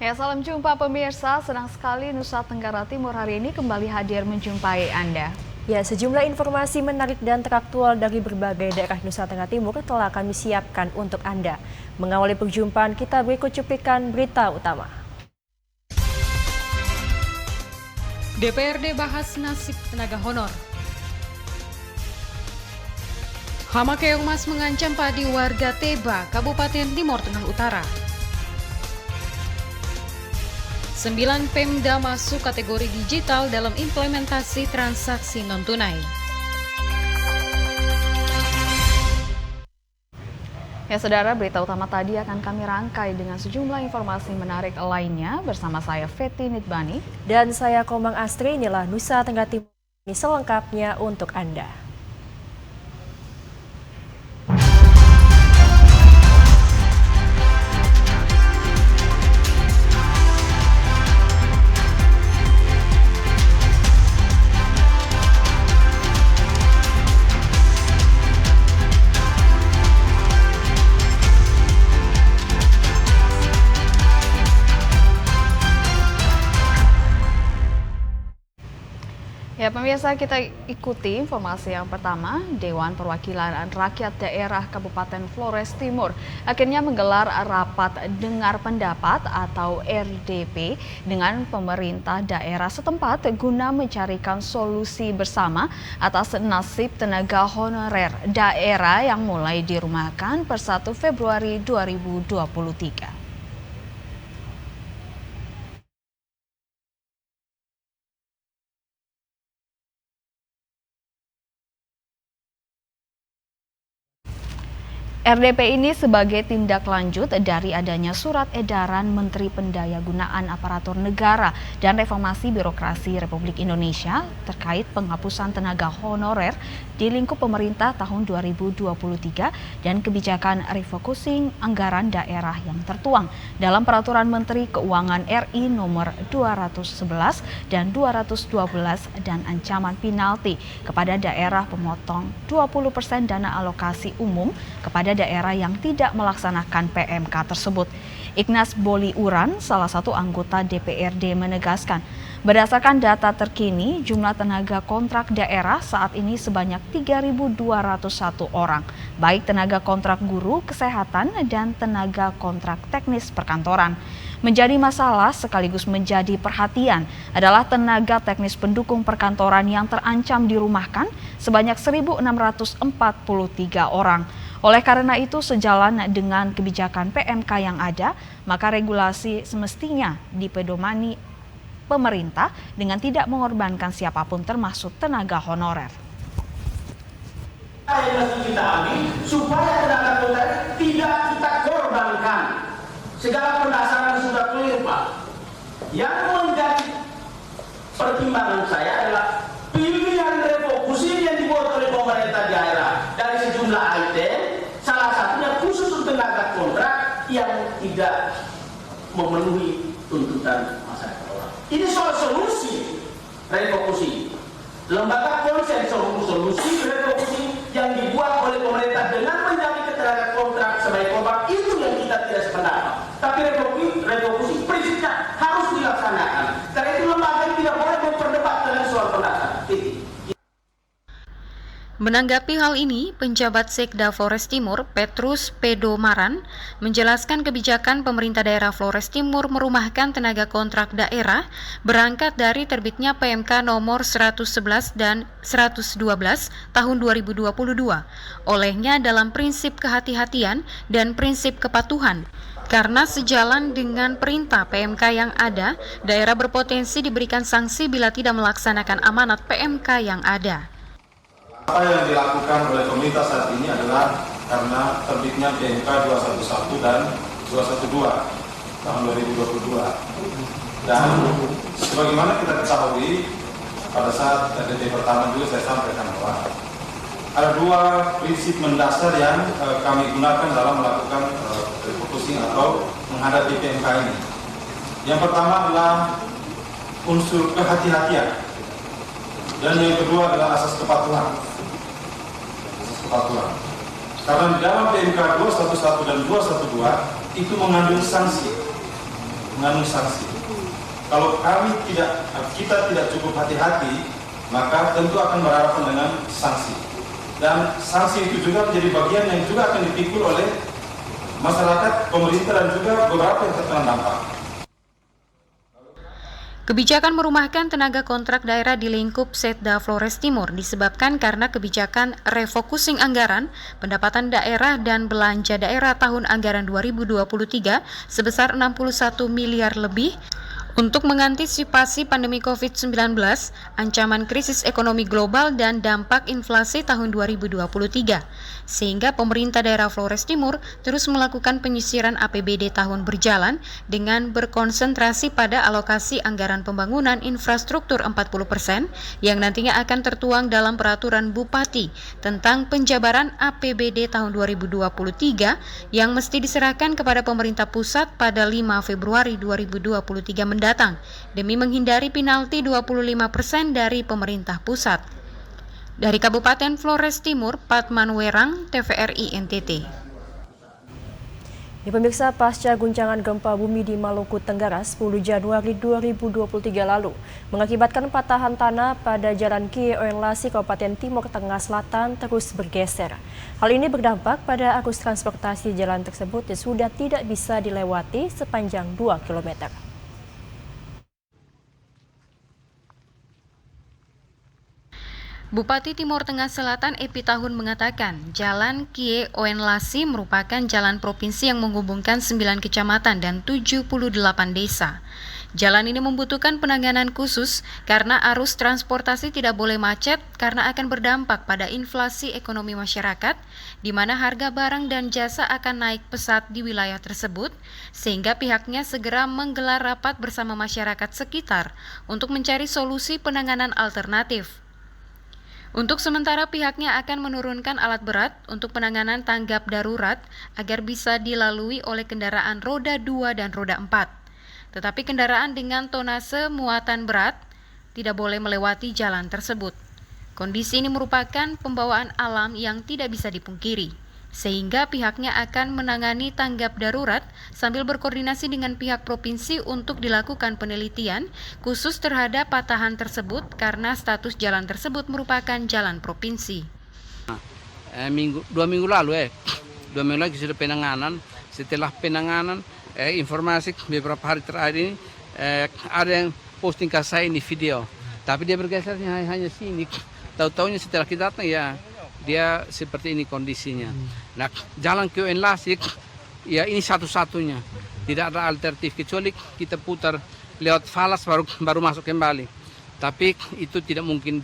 Ya, salam jumpa pemirsa. Senang sekali Nusa Tenggara Timur hari ini kembali hadir menjumpai Anda. Ya, sejumlah informasi menarik dan teraktual dari berbagai daerah Nusa Tenggara Timur telah kami siapkan untuk Anda. Mengawali perjumpaan kita, berikut cuplikan berita utama. DPRD bahas nasib tenaga honor. Hama Keongmas mengancam padi warga Teba, Kabupaten Timur Tengah Utara. 9 Pemda masuk kategori digital dalam implementasi transaksi non-tunai. Ya, saudara, berita utama tadi akan kami rangkai dengan sejumlah informasi menarik lainnya bersama saya Feti Nitbani. Dan saya Komang Astri, inilah Nusa Tenggara Timur ini selengkapnya untuk Anda. Ya, pemirsa, kita ikuti informasi yang pertama. Dewan Perwakilan Rakyat Daerah Kabupaten Flores Timur akhirnya menggelar rapat dengar pendapat atau RDP dengan pemerintah daerah setempat guna mencarikan solusi bersama atas nasib tenaga honorer daerah yang mulai dirumahkan per 1 Februari 2023. RDP ini sebagai tindak lanjut dari adanya surat edaran Menteri Pendayagunaan Aparatur Negara dan Reformasi Birokrasi Republik Indonesia terkait penghapusan tenaga honorer di lingkup pemerintah tahun 2023 dan kebijakan refocusing anggaran daerah yang tertuang dalam Peraturan Menteri Keuangan RI nomor 211 dan 212 dan ancaman penalti kepada daerah pemotong 20% dana alokasi umum kepada daerah yang tidak melaksanakan PMK tersebut. Ignas Boliuran, salah satu anggota DPRD, menegaskan, berdasarkan data terkini, jumlah tenaga kontrak daerah saat ini sebanyak 3.201 orang, baik tenaga kontrak guru, kesehatan, dan tenaga kontrak teknis perkantoran. Menjadi masalah sekaligus menjadi perhatian adalah tenaga teknis pendukung perkantoran yang terancam dirumahkan sebanyak 1.643 orang. Oleh karena itu, sejalan dengan kebijakan PMK yang ada, maka regulasi semestinya dipedomani pemerintah dengan tidak mengorbankan siapapun termasuk tenaga honorer. Yang kita ambil supaya tenaga kontrak tidak kita korbankan. Segala pendasaran sudah clear, Pak. Yang menjadi pertimbangan saya adalah pilihan refocusing yang dibuat oleh pemerintah daerah dari sejumlah item, salah satunya khusus untuk tenaga kontrak yang tidak memenuhi tuntutan masyarakat orang. Ini soal solusi refocusing. Lembaga konsen solusi refocusing yang dibuat oleh pemerintah dengan menjamin tenaga kontrak sebagai korban itu yang kita tidak sependapat. Tapi refocusing prinsipnya harus dilaksanakan. Karena itu lembaga tidak boleh memperdebatkan soal pendasar. Menanggapi hal ini, penjabat Sekda Flores Timur, Petrus Pedomaran, menjelaskan kebijakan pemerintah daerah Flores Timur merumahkan tenaga kontrak daerah berangkat dari terbitnya PMK nomor 111 dan 112 tahun 2022. Olehnya dalam prinsip kehati-hatian dan prinsip kepatuhan. Karena sejalan dengan perintah PMK yang ada, daerah berpotensi diberikan sanksi bila tidak melaksanakan amanat PMK yang ada. Apa yang dilakukan oleh pemerintah saat ini adalah karena terbitnya PMK 211 dan 212 tahun 2022. Dan sebagaimana kita ketahui, pada saat RDP pertama juga saya sampaikan bahwa ada dua prinsip mendasar yang kami gunakan dalam melakukan refocusing atau menghadapi PMK ini. Yang pertama adalah unsur kehati-hatian, dan yang kedua adalah asas kepatuhan. Karena di dalam PMK 211 dan 212 itu mengandung sanksi. mengandung sanksi. Kalau kita tidak cukup hati-hati, maka tentu akan berhadapan dengan sanksi. Dan sanksi itu juga menjadi bagian yang juga akan dipikul oleh masyarakat, pemerintah, dan juga beberapa yang terkena dampak. Kebijakan merumahkan tenaga kontrak daerah di lingkup Setda Flores Timur disebabkan karena kebijakan refocusing anggaran, pendapatan daerah dan belanja daerah tahun anggaran 2023 sebesar 61 miliar lebih untuk mengantisipasi pandemi COVID-19, ancaman krisis ekonomi global dan dampak inflasi tahun 2023. Sehingga pemerintah daerah Flores Timur terus melakukan penyisiran APBD tahun berjalan dengan berkonsentrasi pada alokasi anggaran pembangunan infrastruktur 40% yang nantinya akan tertuang dalam peraturan Bupati tentang penjabaran APBD tahun 2023 yang mesti diserahkan kepada pemerintah pusat pada 5 Februari 2023 mendatang demi menghindari penalti 25% dari pemerintah pusat. Dari Kabupaten Flores Timur, Patman Werang, TVRI NTT. Ya, pemirsa, pasca guncangan gempa bumi di Maluku Tenggara 10 Januari 2023 lalu mengakibatkan patahan tanah pada Jalan Kie Oenlasi Kabupaten Timur Tengah Selatan terus bergeser. Hal ini berdampak pada arus transportasi jalan tersebut yang sudah tidak bisa dilewati sepanjang 2 km. Bupati Timur Tengah Selatan Epi Tahun mengatakan, Jalan Kie Oenlasi merupakan jalan provinsi yang menghubungkan 9 kecamatan dan 78 desa. Jalan ini membutuhkan penanganan khusus karena arus transportasi tidak boleh macet karena akan berdampak pada inflasi ekonomi masyarakat, di mana harga barang dan jasa akan naik pesat di wilayah tersebut, sehingga pihaknya segera menggelar rapat bersama masyarakat sekitar untuk mencari solusi penanganan alternatif. Untuk sementara pihaknya akan menurunkan alat berat untuk penanganan tanggap darurat agar bisa dilalui oleh kendaraan roda 2 dan roda 4. Tetapi kendaraan dengan tonase muatan berat tidak boleh melewati jalan tersebut. Kondisi ini merupakan pembawaan alam yang tidak bisa dipungkiri, sehingga pihaknya akan menangani tanggap darurat sambil berkoordinasi dengan pihak provinsi untuk dilakukan penelitian khusus terhadap patahan tersebut karena status jalan tersebut merupakan jalan provinsi. 2 minggu lalu sudah penanganan. Setelah penanganan informasi beberapa hari terakhir ini ada yang posting ke saya ini video, tapi dia bergesernya hanya sini. Tahu-taunya setelah kita datang ya dia seperti ini kondisinya. Nah, jalan Kie Oenlasi ya ini satu-satunya. Tidak ada alternatif kecuali kita putar lewat falas baru masuk kembali. Tapi itu tidak mungkin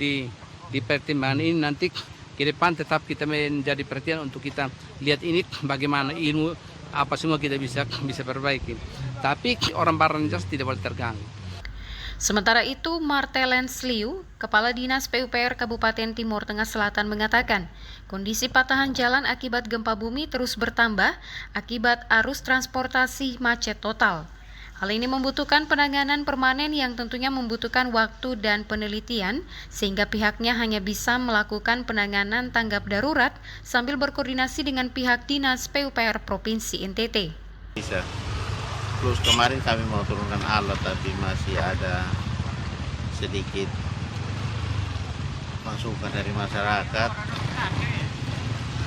dipertimbangkan. Ini nanti ke depan tetap kita menjadi perhatian untuk kita lihat ini bagaimana ilmu apa semua kita bisa perbaiki. Tapi orang barang jas tidak boleh terganggu. Sementara itu, Martelen Sliu, Kepala Dinas PUPR Kabupaten Timur Tengah Selatan mengatakan, kondisi patahan jalan akibat gempa bumi terus bertambah akibat arus transportasi macet total. Hal ini membutuhkan penanganan permanen yang tentunya membutuhkan waktu dan penelitian, sehingga pihaknya hanya bisa melakukan penanganan tanggap darurat sambil berkoordinasi dengan pihak Dinas PUPR Provinsi NTT. Bisa. Plus kemarin kami mau turunkan alat tapi masih ada sedikit masukan dari masyarakat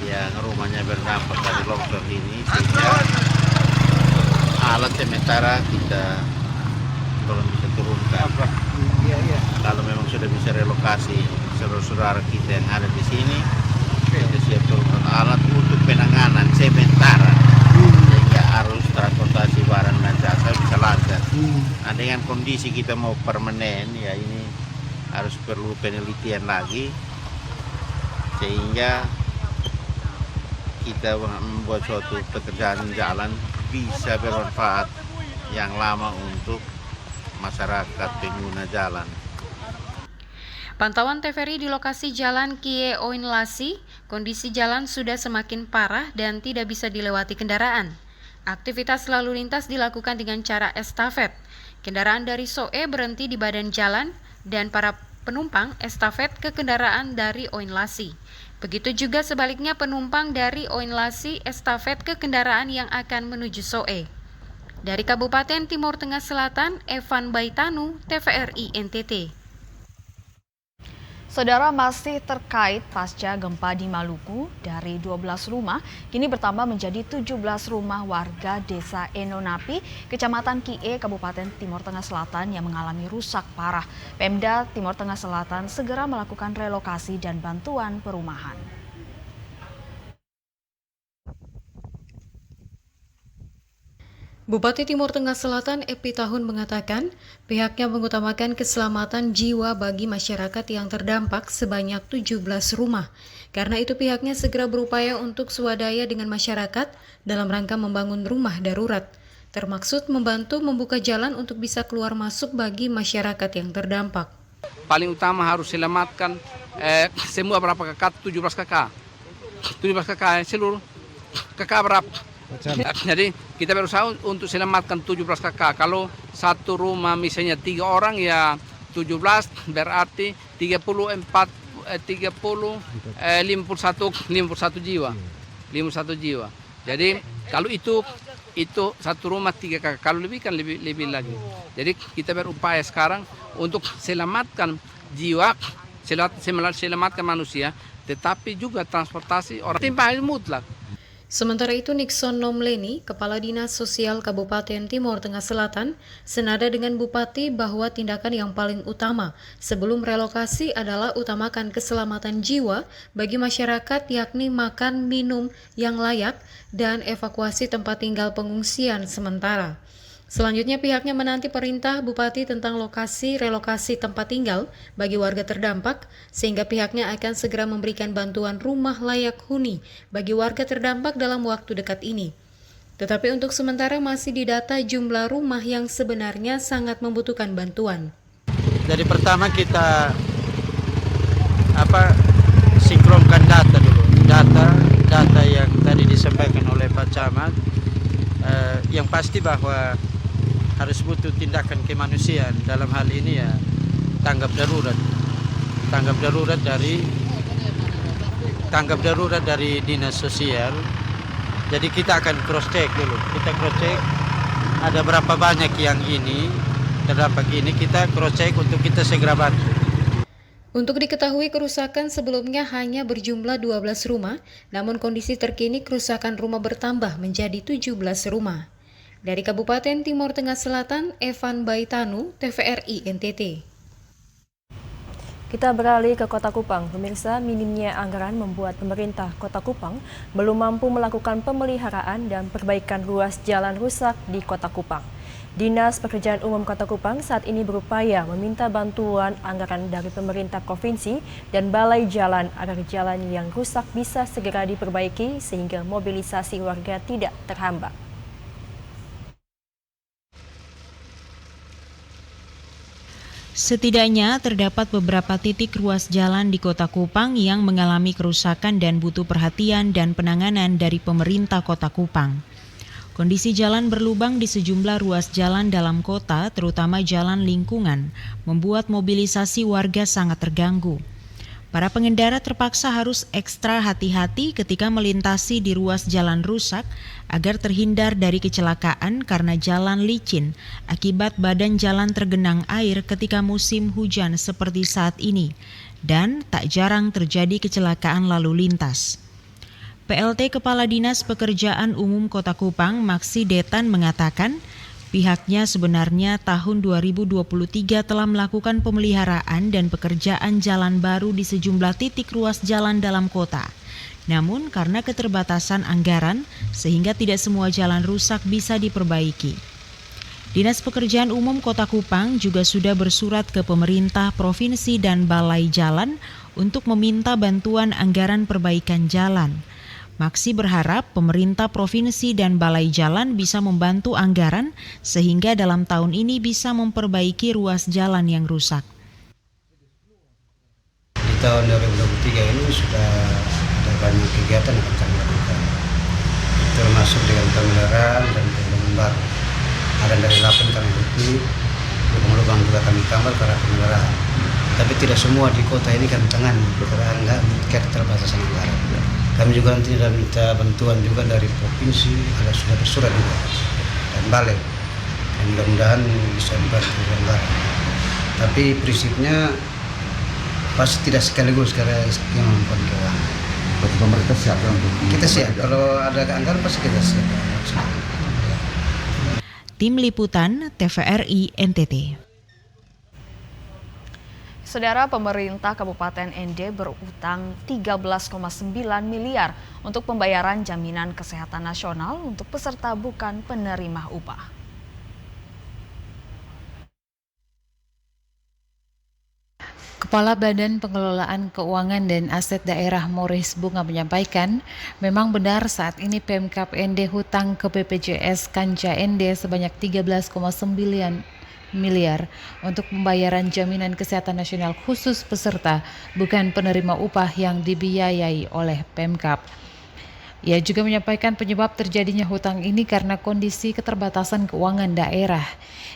yang rumahnya berdampak dari longsor ini, sehingga alat sementara kita belum bisa turunkan. Kalau memang sudah bisa relokasi saudara-saudara kita yang ada di sini, kita siap turunkan alat untuk penanganan sementara sehingga arus transportasi barang dan jasa bisa lancar. Nah, dengan kondisi kita mau permanen ya ini harus perlu penelitian lagi sehingga kita membuat suatu pekerjaan jalan bisa bermanfaat yang lama untuk masyarakat pengguna jalan. Pantauan TVRI di lokasi Jalan Kie Oenlasi, kondisi jalan sudah semakin parah dan tidak bisa dilewati kendaraan. Aktivitas lalu lintas dilakukan dengan cara estafet. Kendaraan dari SOE berhenti di badan jalan dan para penumpang estafet ke kendaraan dari Oenlasi. Begitu juga sebaliknya penumpang dari Oenlasi estafet ke kendaraan yang akan menuju SOE. Dari Kabupaten Timur Tengah Selatan, Evan Baitanu, TVRI NTT. Saudara, masih terkait pasca gempa di Maluku, dari 12 rumah kini bertambah menjadi 17 rumah warga Desa Enonapi, Kecamatan Kie, Kabupaten Timur Tengah Selatan yang mengalami rusak parah. Pemda Timur Tengah Selatan segera melakukan relokasi dan bantuan perumahan. Bupati Timur Tengah Selatan Epi Tahun mengatakan pihaknya mengutamakan keselamatan jiwa bagi masyarakat yang terdampak sebanyak 17 rumah. Karena itu pihaknya segera berupaya untuk swadaya dengan masyarakat dalam rangka membangun rumah darurat. Termaksud membantu membuka jalan untuk bisa keluar masuk bagi masyarakat yang terdampak. Paling utama harus selamatkan semua berapa kakak? 17 kakak. 17 kakak seluruh kakak berapa? Jadi kita berusaha untuk selamatkan 17 kakak. Kalau satu rumah misalnya 3 orang ya 17 berarti 51 jiwa. 51 jiwa. Jadi kalau itu satu rumah 3 kakak. Kalau lebih kan lebih lagi. Jadi kita berupaya sekarang untuk selamatkan jiwa, selamatkan manusia, tetapi juga transportasi orang timbang mutlak. Sementara itu Nixon Nomleni, Kepala Dinas Sosial Kabupaten Timur Tengah Selatan, senada dengan Bupati bahwa tindakan yang paling utama sebelum relokasi adalah utamakan keselamatan jiwa bagi masyarakat, yakni makan, minum yang layak, dan evakuasi tempat tinggal pengungsian sementara. Selanjutnya pihaknya menanti perintah Bupati tentang relokasi tempat tinggal bagi warga terdampak, sehingga pihaknya akan segera memberikan bantuan rumah layak huni bagi warga terdampak dalam waktu dekat ini. Tetapi untuk sementara masih didata jumlah rumah yang sebenarnya sangat membutuhkan bantuan. Jadi pertama kita sinkronkan data dulu. Data yang tadi disampaikan oleh Pak Camat, yang pasti bahwa harus butuh tindakan kemanusiaan. Dalam hal ini ya tanggap darurat dari dinas sosial. Jadi kita akan cross check dulu. Kita cross check ada berapa banyak yang ini terdampak ini, kita cross check untuk kita segera bantu. Untuk diketahui kerusakan sebelumnya hanya berjumlah 12 rumah, namun kondisi terkini kerusakan rumah bertambah menjadi 17 rumah. Dari Kabupaten Timur Tengah Selatan, Evan Baitanu, TVRI NTT. Kita beralih ke Kota Kupang. Pemirsa, minimnya anggaran membuat pemerintah Kota Kupang belum mampu melakukan pemeliharaan dan perbaikan ruas jalan rusak di Kota Kupang. Dinas Pekerjaan Umum Kota Kupang saat ini berupaya meminta bantuan anggaran dari pemerintah provinsi dan balai jalan agar jalan yang rusak bisa segera diperbaiki sehingga mobilisasi warga tidak terhambat. Setidaknya terdapat beberapa titik ruas jalan di Kota Kupang yang mengalami kerusakan dan butuh perhatian dan penanganan dari pemerintah Kota Kupang. Kondisi jalan berlubang di sejumlah ruas jalan dalam kota, terutama jalan lingkungan, membuat mobilisasi warga sangat terganggu. Para pengendara terpaksa harus ekstra hati-hati ketika melintasi di ruas jalan rusak agar terhindar dari kecelakaan karena jalan licin akibat badan jalan tergenang air ketika musim hujan seperti saat ini, dan tak jarang terjadi kecelakaan lalu lintas. PLT Kepala Dinas Pekerjaan Umum Kota Kupang, Maksi Detan mengatakan, pihaknya sebenarnya tahun 2023 telah melakukan pemeliharaan dan pekerjaan jalan baru di sejumlah titik ruas jalan dalam kota. Namun karena keterbatasan anggaran, sehingga tidak semua jalan rusak bisa diperbaiki. Dinas Pekerjaan Umum Kota Kupang juga sudah bersurat ke pemerintah provinsi dan balai jalan untuk meminta bantuan anggaran perbaikan jalan. Maksi berharap pemerintah provinsi dan balai jalan bisa membantu anggaran sehingga dalam tahun ini bisa memperbaiki ruas jalan yang rusak. Di tahun 2023 ini sudah ada banyak kegiatan yang kami lakukan, termasuk dengan pemeliharaan dan pembangunan baru. Ada dari 8 kami ikuti, lubang-lubang juga kami tambal karena pemeliharaan. Tapi tidak semua di kota ini kami tangani karena keterbatasan anggaran. Kami juga nanti minta bantuan juga dari provinsi, ada sudah bersurat juga dan balik. Dan mudah-mudahan bisa dibantu anggaran. Tapi prinsipnya pasti tidak sekaligus karena kemampuan keuangan. Pemerintah siap untuk kita siap, kalau ada anggaran pasti kita siap. Tim Liputan TVRI NTT. Saudara, pemerintah Kabupaten ND berutang 13,9 miliar untuk pembayaran jaminan kesehatan nasional untuk peserta bukan penerima upah. Kepala Badan Pengelolaan Keuangan dan Aset Daerah Morris Bunga menyampaikan, memang benar saat ini Pemkab ND hutang ke BPJS Kanja ND sebanyak 13,9 miliar untuk pembayaran jaminan kesehatan nasional khusus peserta bukan penerima upah yang dibiayai oleh Pemkab. Ia juga menyampaikan penyebab terjadinya hutang ini karena kondisi keterbatasan keuangan daerah.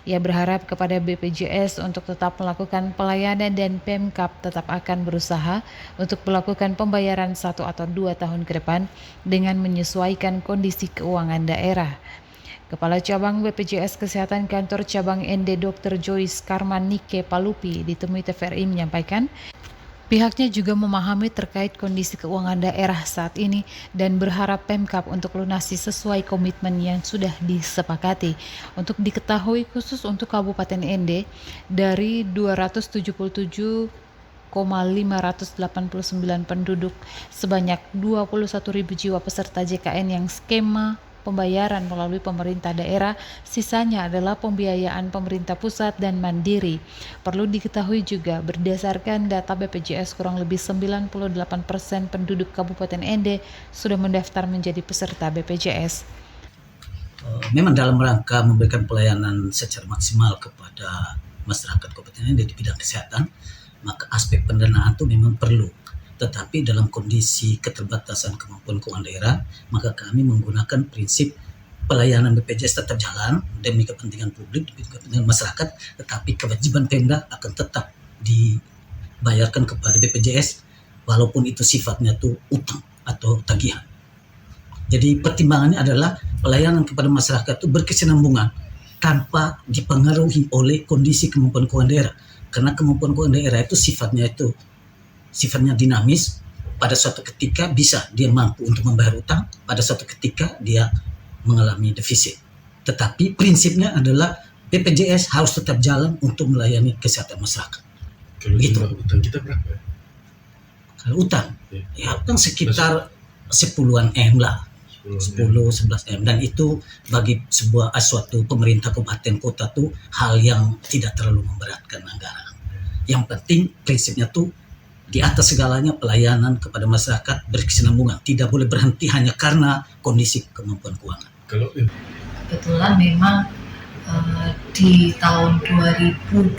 Ia berharap kepada BPJS untuk tetap melakukan pelayanan dan Pemkab tetap akan berusaha untuk melakukan pembayaran 1 atau 2 tahun ke depan dengan menyesuaikan kondisi keuangan daerah. Kepala Cabang BPJS Kesehatan Kantor Cabang ND Dr. Joyce Karman Nike Palupi ditemui TVRI menyampaikan, pihaknya juga memahami terkait kondisi keuangan daerah saat ini dan berharap Pemkab untuk lunasi sesuai komitmen yang sudah disepakati. Untuk diketahui khusus untuk Kabupaten ND, dari 277,589 penduduk, sebanyak 21.000 jiwa peserta JKN yang skema pembayaran melalui pemerintah daerah, sisanya adalah pembiayaan pemerintah pusat dan mandiri. Perlu diketahui juga, berdasarkan data BPJS, kurang lebih 98% penduduk Kabupaten ND sudah mendaftar menjadi peserta BPJS. Memang dalam rangka memberikan pelayanan secara maksimal kepada masyarakat Kabupaten ND di bidang kesehatan, maka aspek pendanaan itu memang perlu. Tetapi dalam kondisi keterbatasan kemampuan keuangan daerah, maka kami menggunakan prinsip pelayanan BPJS tetap jalan demi kepentingan publik, demi kepentingan masyarakat, tetapi kewajiban Pemda akan tetap dibayarkan kepada BPJS walaupun itu sifatnya itu utang atau tagihan. Jadi pertimbangannya adalah pelayanan kepada masyarakat itu berkesinambungan tanpa dipengaruhi oleh kondisi kemampuan keuangan daerah. Karena kemampuan keuangan daerah itu sifatnya dinamis, pada suatu ketika bisa dia mampu untuk membayar utang, pada suatu ketika dia mengalami defisit. Tetapi prinsipnya adalah BPJS harus tetap jalan untuk melayani kesehatan masyarakat. Kalau jumlah utang kita berapa? Kalau utang, ya kan sekitar 10-an M lah, 10-11 M, dan itu bagi suatu pemerintah kabupaten kota tuh hal yang tidak terlalu memberatkan anggaran. Yang penting prinsipnya tuh di atas segalanya pelayanan kepada masyarakat berkesinambungan, tidak boleh berhenti hanya karena kondisi kemampuan keuangan. Kebetulan memang di tahun 2021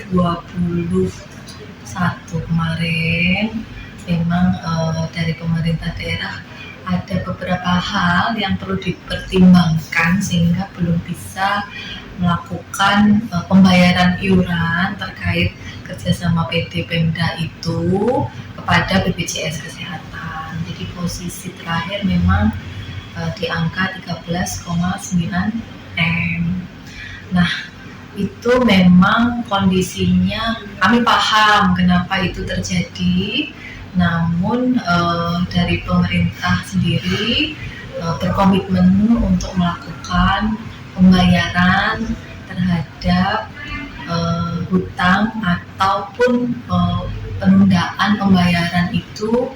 kemarin memang dari pemerintah daerah ada beberapa hal yang perlu dipertimbangkan sehingga belum bisa melakukan pembayaran iuran terkait kerjasama PD Pemda itu kepada BPJS Kesehatan. Jadi posisi terakhir memang di angka 13,9 M. Nah, itu memang kondisinya kami paham kenapa itu terjadi, namun dari pemerintah sendiri berkomitmen untuk melakukan pembayaran terhadap hutang ataupun penundaan pembayaran itu.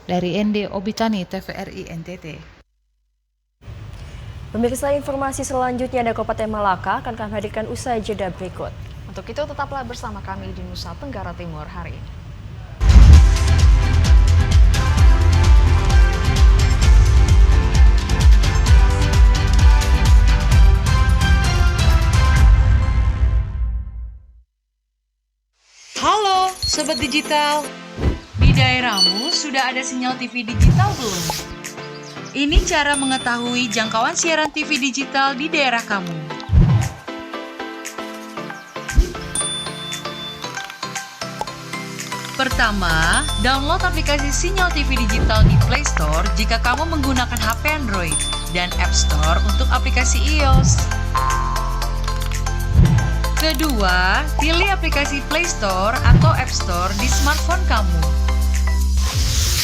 Dari ND Obitani, TVRI NTT. Pemirsa, informasi selanjutnya dari Kabupaten Malaka akan kami hadirkan usai jeda berikut. Untuk itu tetaplah bersama kami di Nusa Tenggara Timur hari ini. Halo Sobat Digital, di daerahmu sudah ada sinyal TV digital belum? Ini cara mengetahui jangkauan siaran TV digital di daerah kamu. Pertama, download aplikasi Sinyal TV Digital di Play Store jika kamu menggunakan HP Android dan App Store untuk aplikasi iOS. Kedua, pilih aplikasi Play Store atau App Store di smartphone kamu.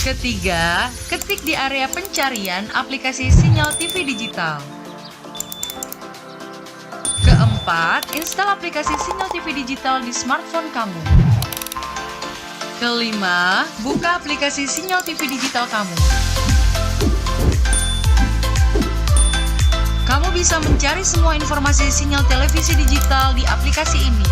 Ketiga, ketik di area pencarian aplikasi Sinyal TV Digital. Keempat, install aplikasi Sinyal TV Digital di smartphone kamu. Kelima, buka aplikasi Sinyal TV Digital kamu. Kamu bisa mencari semua informasi sinyal televisi digital di aplikasi ini.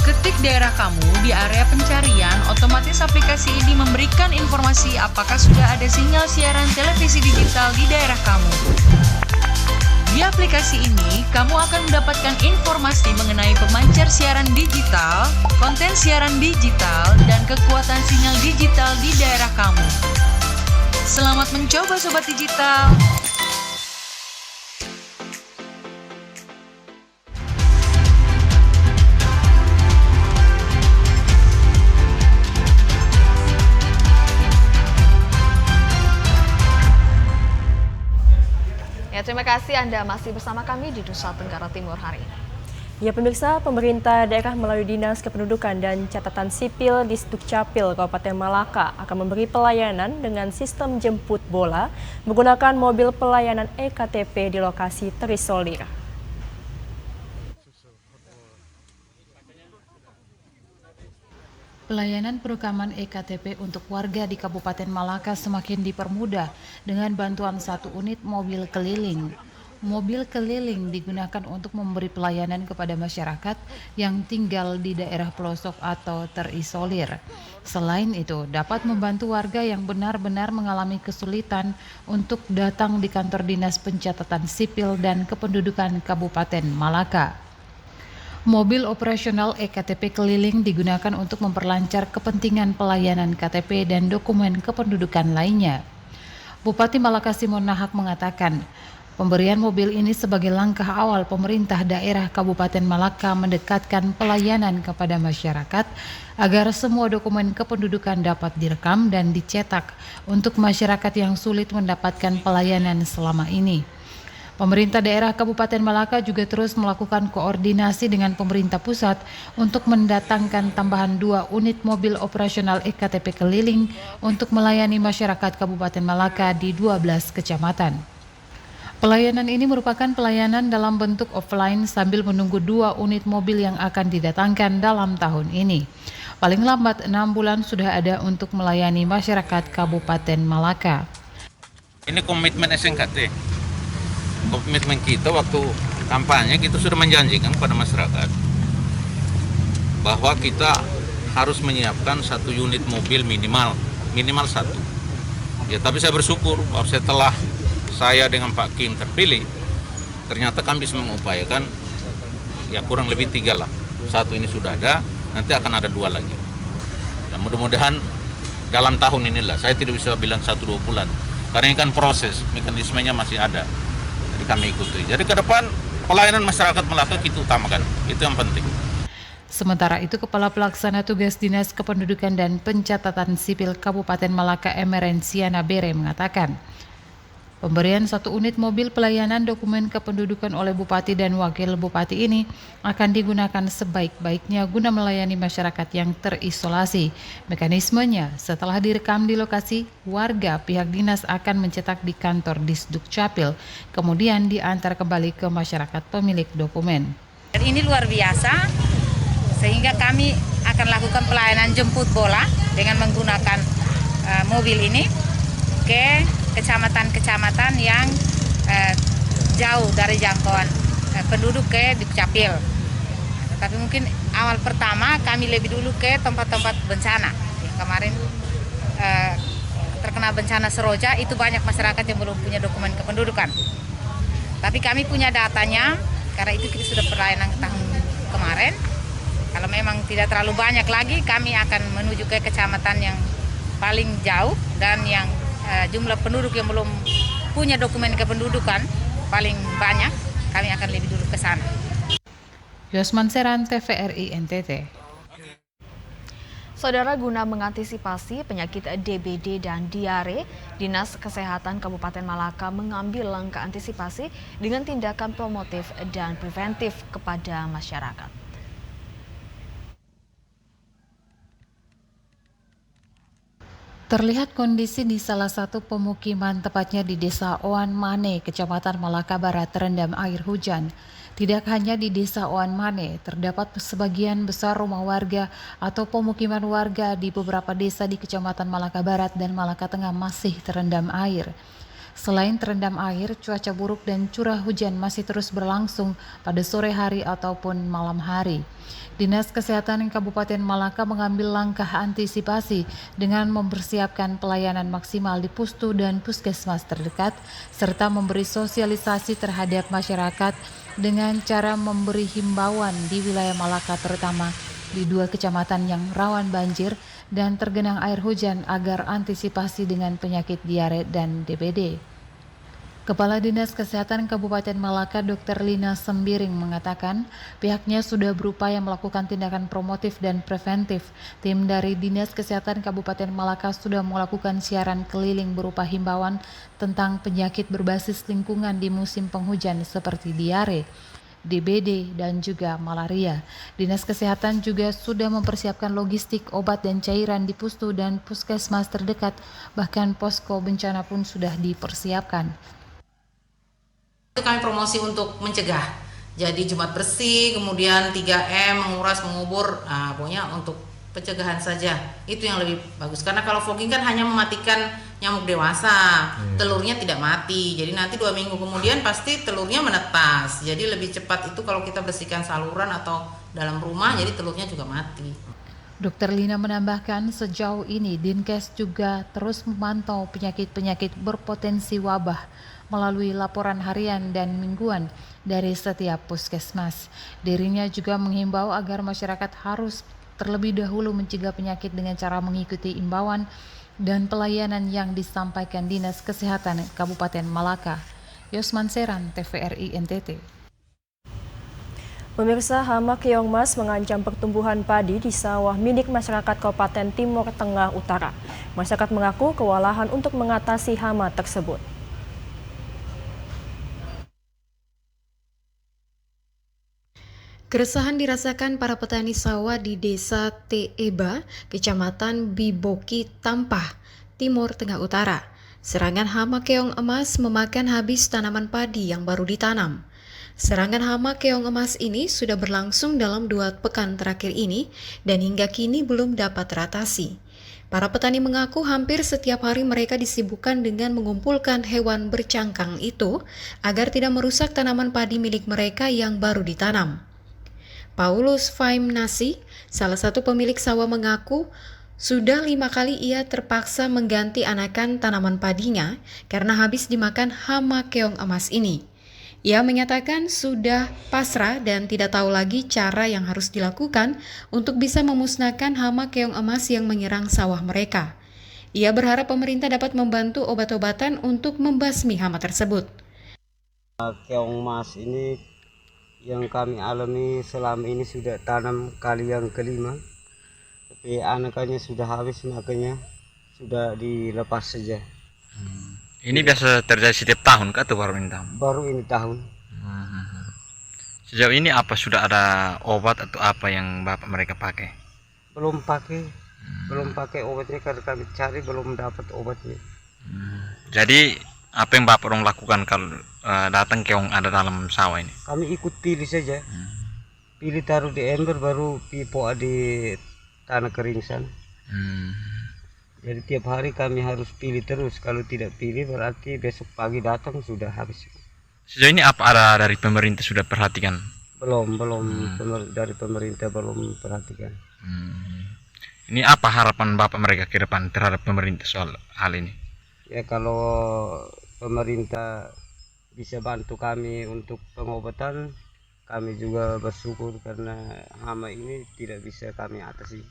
Ketik daerah kamu di area pencarian, otomatis aplikasi ini memberikan informasi apakah sudah ada sinyal siaran televisi digital di daerah kamu. Di aplikasi ini, kamu akan mendapatkan informasi mengenai pemancar siaran digital, konten siaran digital, dan kekuatan sinyal digital di daerah kamu. Selamat mencoba Sobat Digital! Terima kasih Anda masih bersama kami di Nusa Tenggara Timur hari ini. Ya pemirsa, pemerintah daerah melalui Dinas Kependudukan dan Catatan Sipil di Dukcapil Kabupaten Malaka akan memberi pelayanan dengan sistem jemput bola menggunakan mobil pelayanan EKTP di lokasi terisolir. Pelayanan perekaman EKTP untuk warga di Kabupaten Malaka semakin dipermudah dengan bantuan 1 unit mobil keliling. Mobil keliling digunakan untuk memberi pelayanan kepada masyarakat yang tinggal di daerah pelosok atau terisolir. Selain itu, dapat membantu warga yang benar-benar mengalami kesulitan untuk datang di kantor Dinas Pencatatan Sipil dan Kependudukan Kabupaten Malaka. Mobil operasional EKTP keliling digunakan untuk memperlancar kepentingan pelayanan KTP dan dokumen kependudukan lainnya. Bupati Malaka Simon Nahak mengatakan, pemberian mobil ini sebagai langkah awal pemerintah daerah Kabupaten Malaka mendekatkan pelayanan kepada masyarakat agar semua dokumen kependudukan dapat direkam dan dicetak untuk masyarakat yang sulit mendapatkan pelayanan selama ini. Pemerintah daerah Kabupaten Malaka juga terus melakukan koordinasi dengan pemerintah pusat untuk mendatangkan tambahan 2 unit mobil operasional EKTP keliling untuk melayani masyarakat Kabupaten Malaka di 12 kecamatan. Pelayanan ini merupakan pelayanan dalam bentuk offline sambil menunggu 2 unit mobil yang akan didatangkan dalam tahun ini. Paling lambat 6 bulan sudah ada untuk melayani masyarakat Kabupaten Malaka. Ini komitmen SNKT. Komitmen kita waktu kampanye kita sudah menjanjikan kepada masyarakat bahwa kita harus menyiapkan 1 unit mobil minimal 1. Ya, tapi saya bersyukur bahwa setelah saya dengan Pak Kim terpilih, ternyata kami bisa mengupayakan ya kurang lebih 3 lah. 1 ini sudah ada, nanti akan ada 2 lagi. Dan mudah-mudahan dalam tahun inilah, saya tidak bisa bilang 1-2 bulan, karena ini kan proses, mekanismenya masih ada. Jadi kami ikuti. Jadi ke depan pelayanan masyarakat Malaka kita utamakan, itu yang penting. Sementara itu, Kepala Pelaksana Tugas Dinas Kependudukan dan Pencatatan Sipil Kabupaten Malaka Emerensiana Bere mengatakan, pemberian 1 unit mobil pelayanan dokumen kependudukan oleh Bupati dan Wakil Bupati ini akan digunakan sebaik-baiknya guna melayani masyarakat yang terisolasi. Mekanismenya, setelah direkam di lokasi, warga pihak dinas akan mencetak di kantor Disdukcapil, kemudian diantar kembali ke masyarakat pemilik dokumen. Dan ini luar biasa, sehingga kami akan lakukan pelayanan jemput bola dengan menggunakan mobil ini ke kecamatan-kecamatan yang jauh dari jangkauan penduduk ke Dukcapil. Tapi mungkin awal pertama kami lebih dulu ke tempat-tempat bencana. Yang kemarin terkena bencana Seroja, itu banyak masyarakat yang belum punya dokumen kependudukan. Tapi kami punya datanya, karena itu kita sudah pelayanan tahun kemarin. Kalau memang tidak terlalu banyak lagi, kami akan menuju ke kecamatan yang paling jauh dan yang jumlah penduduk yang belum punya dokumen kependudukan paling banyak, kami akan lebih dulu ke sana. Yosman Seran, TVRI NTT. Saudara, guna mengantisipasi penyakit DBD dan diare, Dinas Kesehatan Kabupaten Malaka mengambil langkah antisipasi dengan tindakan promotif dan preventif kepada masyarakat. Terlihat kondisi di salah satu pemukiman, tepatnya di Desa Oan Mane, Kecamatan Malaka Barat, terendam air hujan. Tidak hanya di Desa Oan Mane, terdapat sebagian besar rumah warga atau pemukiman warga di beberapa desa di Kecamatan Malaka Barat dan Malaka Tengah masih terendam air. Selain terendam air, cuaca buruk dan curah hujan masih terus berlangsung pada sore hari ataupun malam hari. Dinas Kesehatan Kabupaten Malaka mengambil langkah antisipasi dengan mempersiapkan pelayanan maksimal di pustu dan puskesmas terdekat, serta memberi sosialisasi terhadap masyarakat dengan cara memberi himbauan di wilayah Malaka, terutama di 2 kecamatan yang rawan banjir dan tergenang air hujan agar antisipasi dengan penyakit diare dan DBD. Kepala Dinas Kesehatan Kabupaten Malaka, Dr. Lina Sembiring mengatakan pihaknya sudah berupaya melakukan tindakan promotif dan preventif. Tim dari Dinas Kesehatan Kabupaten Malaka sudah melakukan siaran keliling berupa himbauan tentang penyakit berbasis lingkungan di musim penghujan seperti diare, DBD, dan juga malaria. Dinas Kesehatan juga sudah mempersiapkan logistik obat dan cairan di pustu dan puskesmas terdekat, bahkan posko bencana pun sudah dipersiapkan. Itu kami promosi untuk mencegah. Jadi Jumat bersih, kemudian 3M, menguras, mengubur, pokoknya untuk pencegahan saja. Itu yang lebih bagus. Karena kalau fogging kan hanya mematikan nyamuk dewasa, telurnya tidak mati. Jadi nanti 2 minggu kemudian pasti telurnya menetas. Jadi lebih cepat itu kalau kita bersihkan saluran atau dalam rumah, jadi telurnya juga mati. Dr. Lina menambahkan sejauh ini Dinkes juga terus memantau penyakit-penyakit berpotensi wabah melalui laporan harian dan mingguan dari setiap puskesmas. Dirinya juga menghimbau agar masyarakat harus terlebih dahulu mencegah penyakit dengan cara mengikuti imbauan dan pelayanan yang disampaikan Dinas Kesehatan Kabupaten Malaka. Yosman Seran, TVRI NTT. Pemirsa, hama keongmas mengancam pertumbuhan padi di sawah milik masyarakat Kabupaten Timur Tengah Utara. Masyarakat mengaku kewalahan untuk mengatasi hama tersebut. Keresahan dirasakan para petani sawah di Desa Teeba, Kecamatan Biboki, Tampah, Timur Tengah Utara. Serangan hama keong emas memakan habis tanaman padi yang baru ditanam. Serangan hama keong emas ini sudah berlangsung dalam 2 pekan terakhir ini dan hingga kini belum dapat teratasi. Para petani mengaku hampir setiap hari mereka disibukkan dengan mengumpulkan hewan bercangkang itu agar tidak merusak tanaman padi milik mereka yang baru ditanam. Paulus Faimnasi, salah satu pemilik sawah, mengaku sudah 5 kali ia terpaksa mengganti anakan tanaman padinya karena habis dimakan hama keong emas ini. Ia menyatakan sudah pasrah dan tidak tahu lagi cara yang harus dilakukan untuk bisa memusnahkan hama keong emas yang menyerang sawah mereka. Ia berharap pemerintah dapat membantu obat-obatan untuk membasmi hama tersebut. Keong emas ini yang kami alami selama ini sudah tanam kali yang kelima, tapi anakannya sudah habis, makanya sudah dilepas saja. Ini biasa terjadi setiap tahun atau baru ini tahun? Baru ini tahun. Sejauh ini apa sudah ada obat atau apa yang bapak mereka pakai? Belum pakai obatnya karena kami cari belum dapat obatnya. Jadi apa yang bapak orang lakukan kalau datang keong ada dalam sawah ini? Kami ikut pilih saja. Pilih taruh di ember baru pipo di tanah keringsan. Jadi tiap hari kami harus pilih terus. Kalau tidak pilih berarti besok pagi datang sudah habis. Sejauh ini apa ada dari pemerintah sudah perhatikan? Belum dari pemerintah belum perhatikan. Ini apa harapan bapak mereka ke depan terhadap pemerintah soal hal ini? Ya kalau pemerintah bisa bantu kami untuk pengobatan, kami juga bersyukur karena hama ini tidak bisa kami atasi.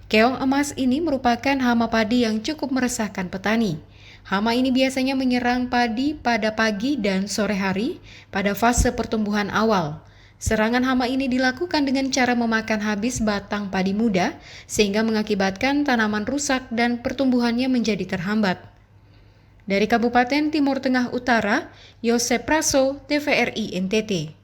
Keong emas ini merupakan hama padi yang cukup meresahkan petani. Hama ini biasanya menyerang padi pada pagi dan sore hari pada fase pertumbuhan awal. Serangan hama ini dilakukan dengan cara memakan habis batang padi muda sehingga mengakibatkan tanaman rusak dan pertumbuhannya menjadi terhambat. Dari Kabupaten Timur Tengah Utara, Yosep Praso, TVRI NTT.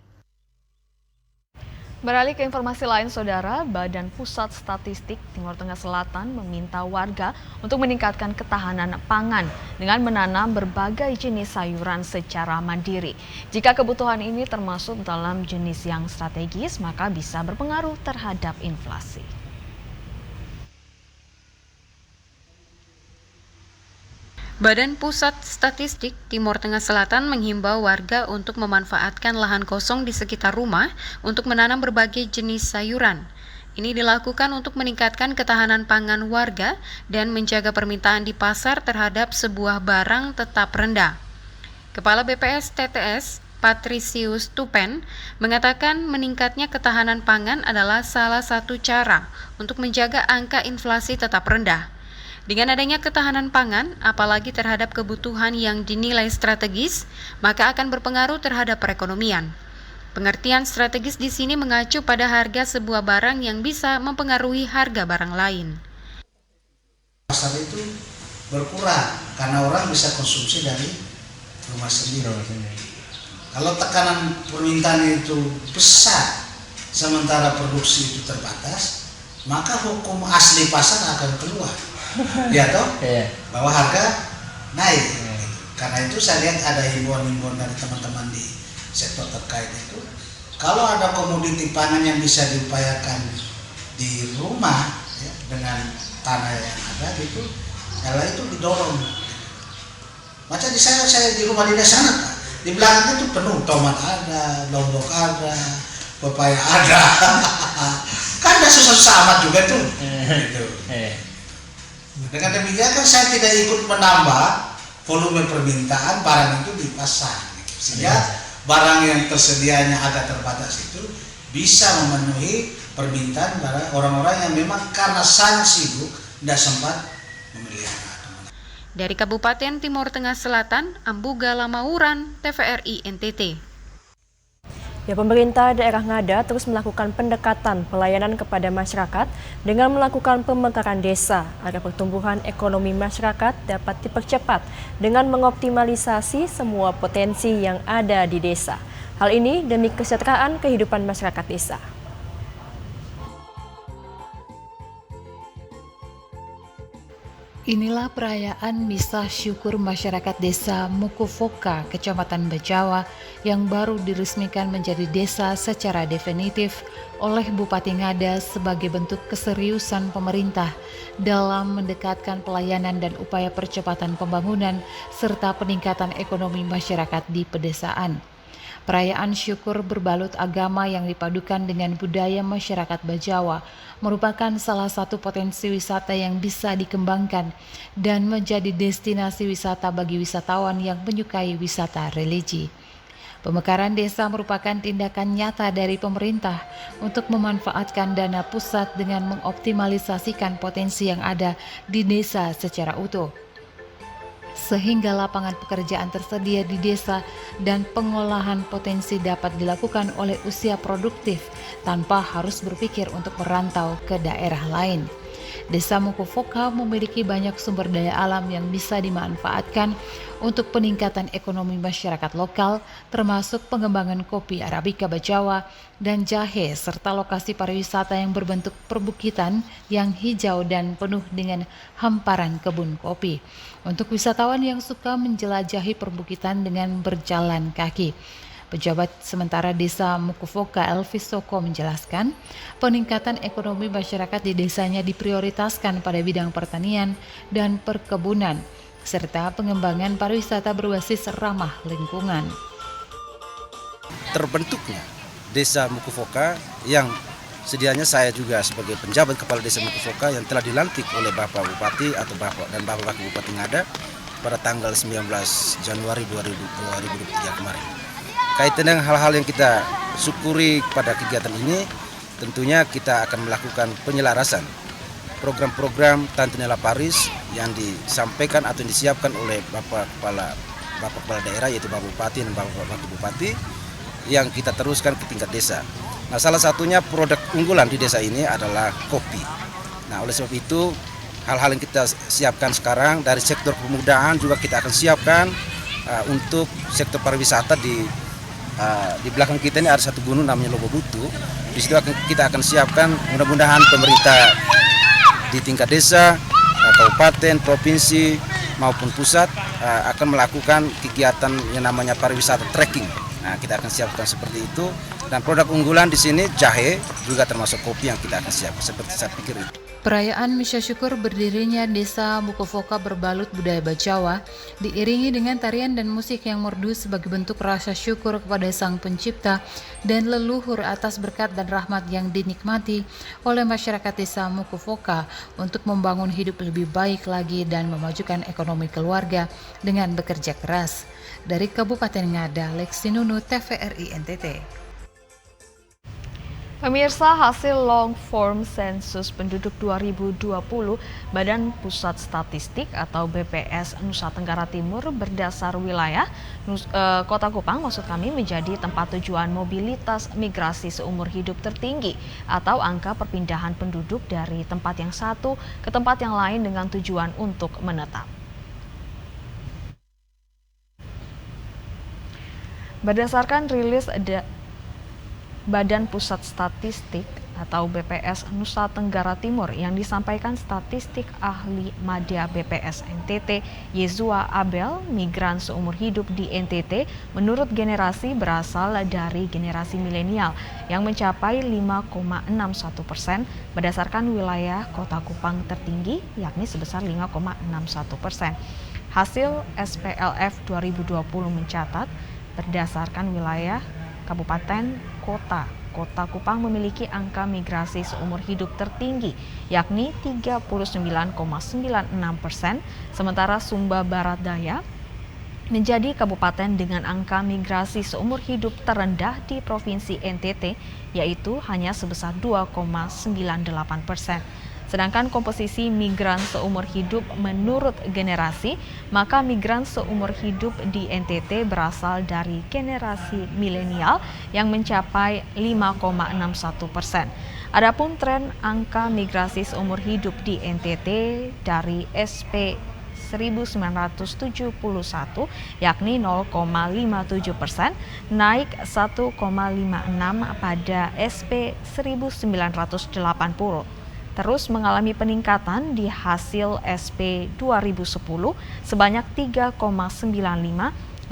Beralih ke informasi lain, Saudara, Badan Pusat Statistik Timur Tengah Selatan meminta warga untuk meningkatkan ketahanan pangan dengan menanam berbagai jenis sayuran secara mandiri. Jika kebutuhan ini termasuk dalam jenis yang strategis, maka bisa berpengaruh terhadap inflasi. Badan Pusat Statistik Timur Tengah Selatan menghimbau warga untuk memanfaatkan lahan kosong di sekitar rumah untuk menanam berbagai jenis sayuran. Ini dilakukan untuk meningkatkan ketahanan pangan warga dan menjaga permintaan di pasar terhadap sebuah barang tetap rendah. Kepala BPS TTS, Patricius Tupen, mengatakan meningkatnya ketahanan pangan adalah salah satu cara untuk menjaga angka inflasi tetap rendah. Dengan adanya ketahanan pangan, apalagi terhadap kebutuhan yang dinilai strategis, maka akan berpengaruh terhadap perekonomian. Pengertian strategis di sini mengacu pada harga sebuah barang yang bisa mempengaruhi harga barang lain. Pasar itu berkurang karena orang bisa konsumsi dari rumah sendiri. Kalau tekanan permintaan itu besar, sementara produksi itu terbatas, maka hukum asli pasar akan keluar. Ya toh, bahwa harga naik. Karena itu saya lihat ada himbauan-himbauan dari teman-teman di sektor terkait itu. Kalau ada komoditi pangan yang bisa diupayakan di rumah ya, dengan tanah yang ada gitu, kalau itu didorong. Macam di saya di rumah dinas sana, di belakang itu penuh, tomat ada, lombok ada, pepaya ada. Kan ada susah-susah amat juga tuh. Gitu. Dengan demikian kan saya tidak ikut menambah volume permintaan barang itu di pasar, gitu. Sehingga barang yang tersedianya agak terbatas itu bisa memenuhi permintaan para orang-orang yang memang karena sangat sibuk tidak sempat memelihara. Dari Kabupaten Timur Tengah Selatan, Ambuga Lamauran, TVRI NTT. Ya, pemerintah daerah Ngada terus melakukan pendekatan pelayanan kepada masyarakat dengan melakukan pemekaran desa agar pertumbuhan ekonomi masyarakat dapat dipercepat dengan mengoptimalisasi semua potensi yang ada di desa. Hal ini demi kesejahteraan kehidupan masyarakat desa. Inilah perayaan Misa Syukur Masyarakat Desa Mukufoka, Kecamatan Bajawa, yang baru diresmikan menjadi desa secara definitif oleh Bupati Ngada sebagai bentuk keseriusan pemerintah dalam mendekatkan pelayanan dan upaya percepatan pembangunan serta peningkatan ekonomi masyarakat di pedesaan. Perayaan syukur berbalut agama yang dipadukan dengan budaya masyarakat Bajawa merupakan salah satu potensi wisata yang bisa dikembangkan dan menjadi destinasi wisata bagi wisatawan yang menyukai wisata religi. Pemekaran desa merupakan tindakan nyata dari pemerintah untuk memanfaatkan dana pusat dengan mengoptimalisasikan potensi yang ada di desa secara utuh, sehingga lapangan pekerjaan tersedia di desa dan pengolahan potensi dapat dilakukan oleh usia produktif tanpa harus berpikir untuk merantau ke daerah lain. Desa Mukufoka memiliki banyak sumber daya alam yang bisa dimanfaatkan untuk peningkatan ekonomi masyarakat lokal, termasuk pengembangan kopi Arabica Bajawa dan jahe, serta lokasi pariwisata yang berbentuk perbukitan yang hijau dan penuh dengan hamparan kebun kopi. Untuk wisatawan yang suka menjelajahi perbukitan dengan berjalan kaki. Pejabat sementara Desa Mukufoka Elvis Soko menjelaskan, peningkatan ekonomi masyarakat di desanya diprioritaskan pada bidang pertanian dan perkebunan, serta pengembangan pariwisata berbasis ramah lingkungan. Terbentuknya Desa Mukufoka yang sedianya saya juga sebagai penjabat kepala Desa Mukufoka yang telah dilantik oleh Bapak Bupati atau Bapak dan Bapak Wakil Bupati Ngada pada tanggal 19 Januari 2023 kemarin. Kaitan dengan hal-hal yang kita syukuri pada kegiatan ini, tentunya kita akan melakukan penyelarasan program-program Tantinela Paris yang disampaikan atau disiapkan oleh Bapak Kepala Daerah, yaitu Bapak Bupati dan Bapak Wakil Bupati, yang kita teruskan ke tingkat desa. Nah, salah satunya produk unggulan di desa ini adalah kopi. Nah, oleh sebab itu hal-hal yang kita siapkan sekarang dari sektor pemudaan juga kita akan siapkan untuk sektor pariwisata di belakang kita ini ada satu gunung namanya Lobobutu. Di situ kita akan siapkan, mudah-mudahan pemerintah di tingkat desa, kabupaten, provinsi maupun pusat akan melakukan kegiatan yang namanya pariwisata trekking. Nah, kita akan siapkan seperti itu. Dan produk unggulan di sini jahe juga termasuk kopi yang kita akan siapkan seperti saya pikir itu. Perayaan Misya Syukur berdirinya Desa Bukofoka berbalut budaya Bajawa diiringi dengan tarian dan musik yang merdu sebagai bentuk rasa syukur kepada Sang Pencipta dan leluhur atas berkat dan rahmat yang dinikmati oleh masyarakat Desa Bukofoka untuk membangun hidup lebih baik lagi dan memajukan ekonomi keluarga dengan bekerja keras. Dari Kabupaten Ngada, Lexi Nunu, TVRI NTT. Pemirsa, hasil long form sensus penduduk 2020 Badan Pusat Statistik atau BPS Nusa Tenggara Timur berdasar wilayah Kota Kupang menjadi tempat tujuan mobilitas migrasi seumur hidup tertinggi atau angka perpindahan penduduk dari tempat yang satu ke tempat yang lain dengan tujuan untuk menetap. Berdasarkan rilis Badan Pusat Statistik atau BPS Nusa Tenggara Timur yang disampaikan statistik ahli Madya BPS NTT Yezua Abel, migran seumur hidup di NTT menurut generasi berasal dari generasi milenial yang mencapai 5,61% berdasarkan wilayah Kota Kupang tertinggi yakni sebesar 5,61%. Hasil SPLF 2020 mencatat berdasarkan wilayah Kabupaten Kota Kupang memiliki angka migrasi seumur hidup tertinggi, yakni 39,96%, sementara Sumba Barat Daya menjadi kabupaten dengan angka migrasi seumur hidup terendah di Provinsi NTT, yaitu hanya sebesar 2,98%. Sedangkan komposisi migran seumur hidup menurut generasi, maka migran seumur hidup di NTT berasal dari generasi milenial yang mencapai 5,61%. Adapun tren angka migrasi seumur hidup di NTT dari SP 1971 yakni 0,57%, naik 1,56 pada SP 1980. Terus mengalami peningkatan di hasil SP 2010 sebanyak 3,95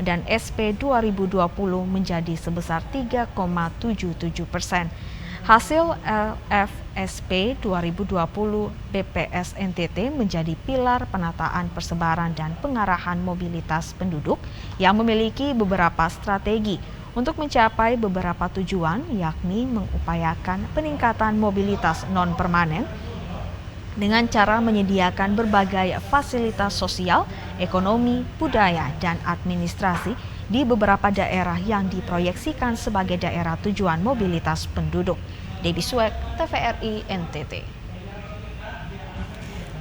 dan SP 2020 menjadi sebesar 3,77%. Hasil LFSP 2020 BPS NTT menjadi pilar penataan persebaran dan pengarahan mobilitas penduduk yang memiliki beberapa strategi untuk mencapai beberapa tujuan, yakni mengupayakan peningkatan mobilitas non-permanen dengan cara menyediakan berbagai fasilitas sosial, ekonomi, budaya, dan administrasi di beberapa daerah yang diproyeksikan sebagai daerah tujuan mobilitas penduduk. Debbie Swek, TVRI NTT.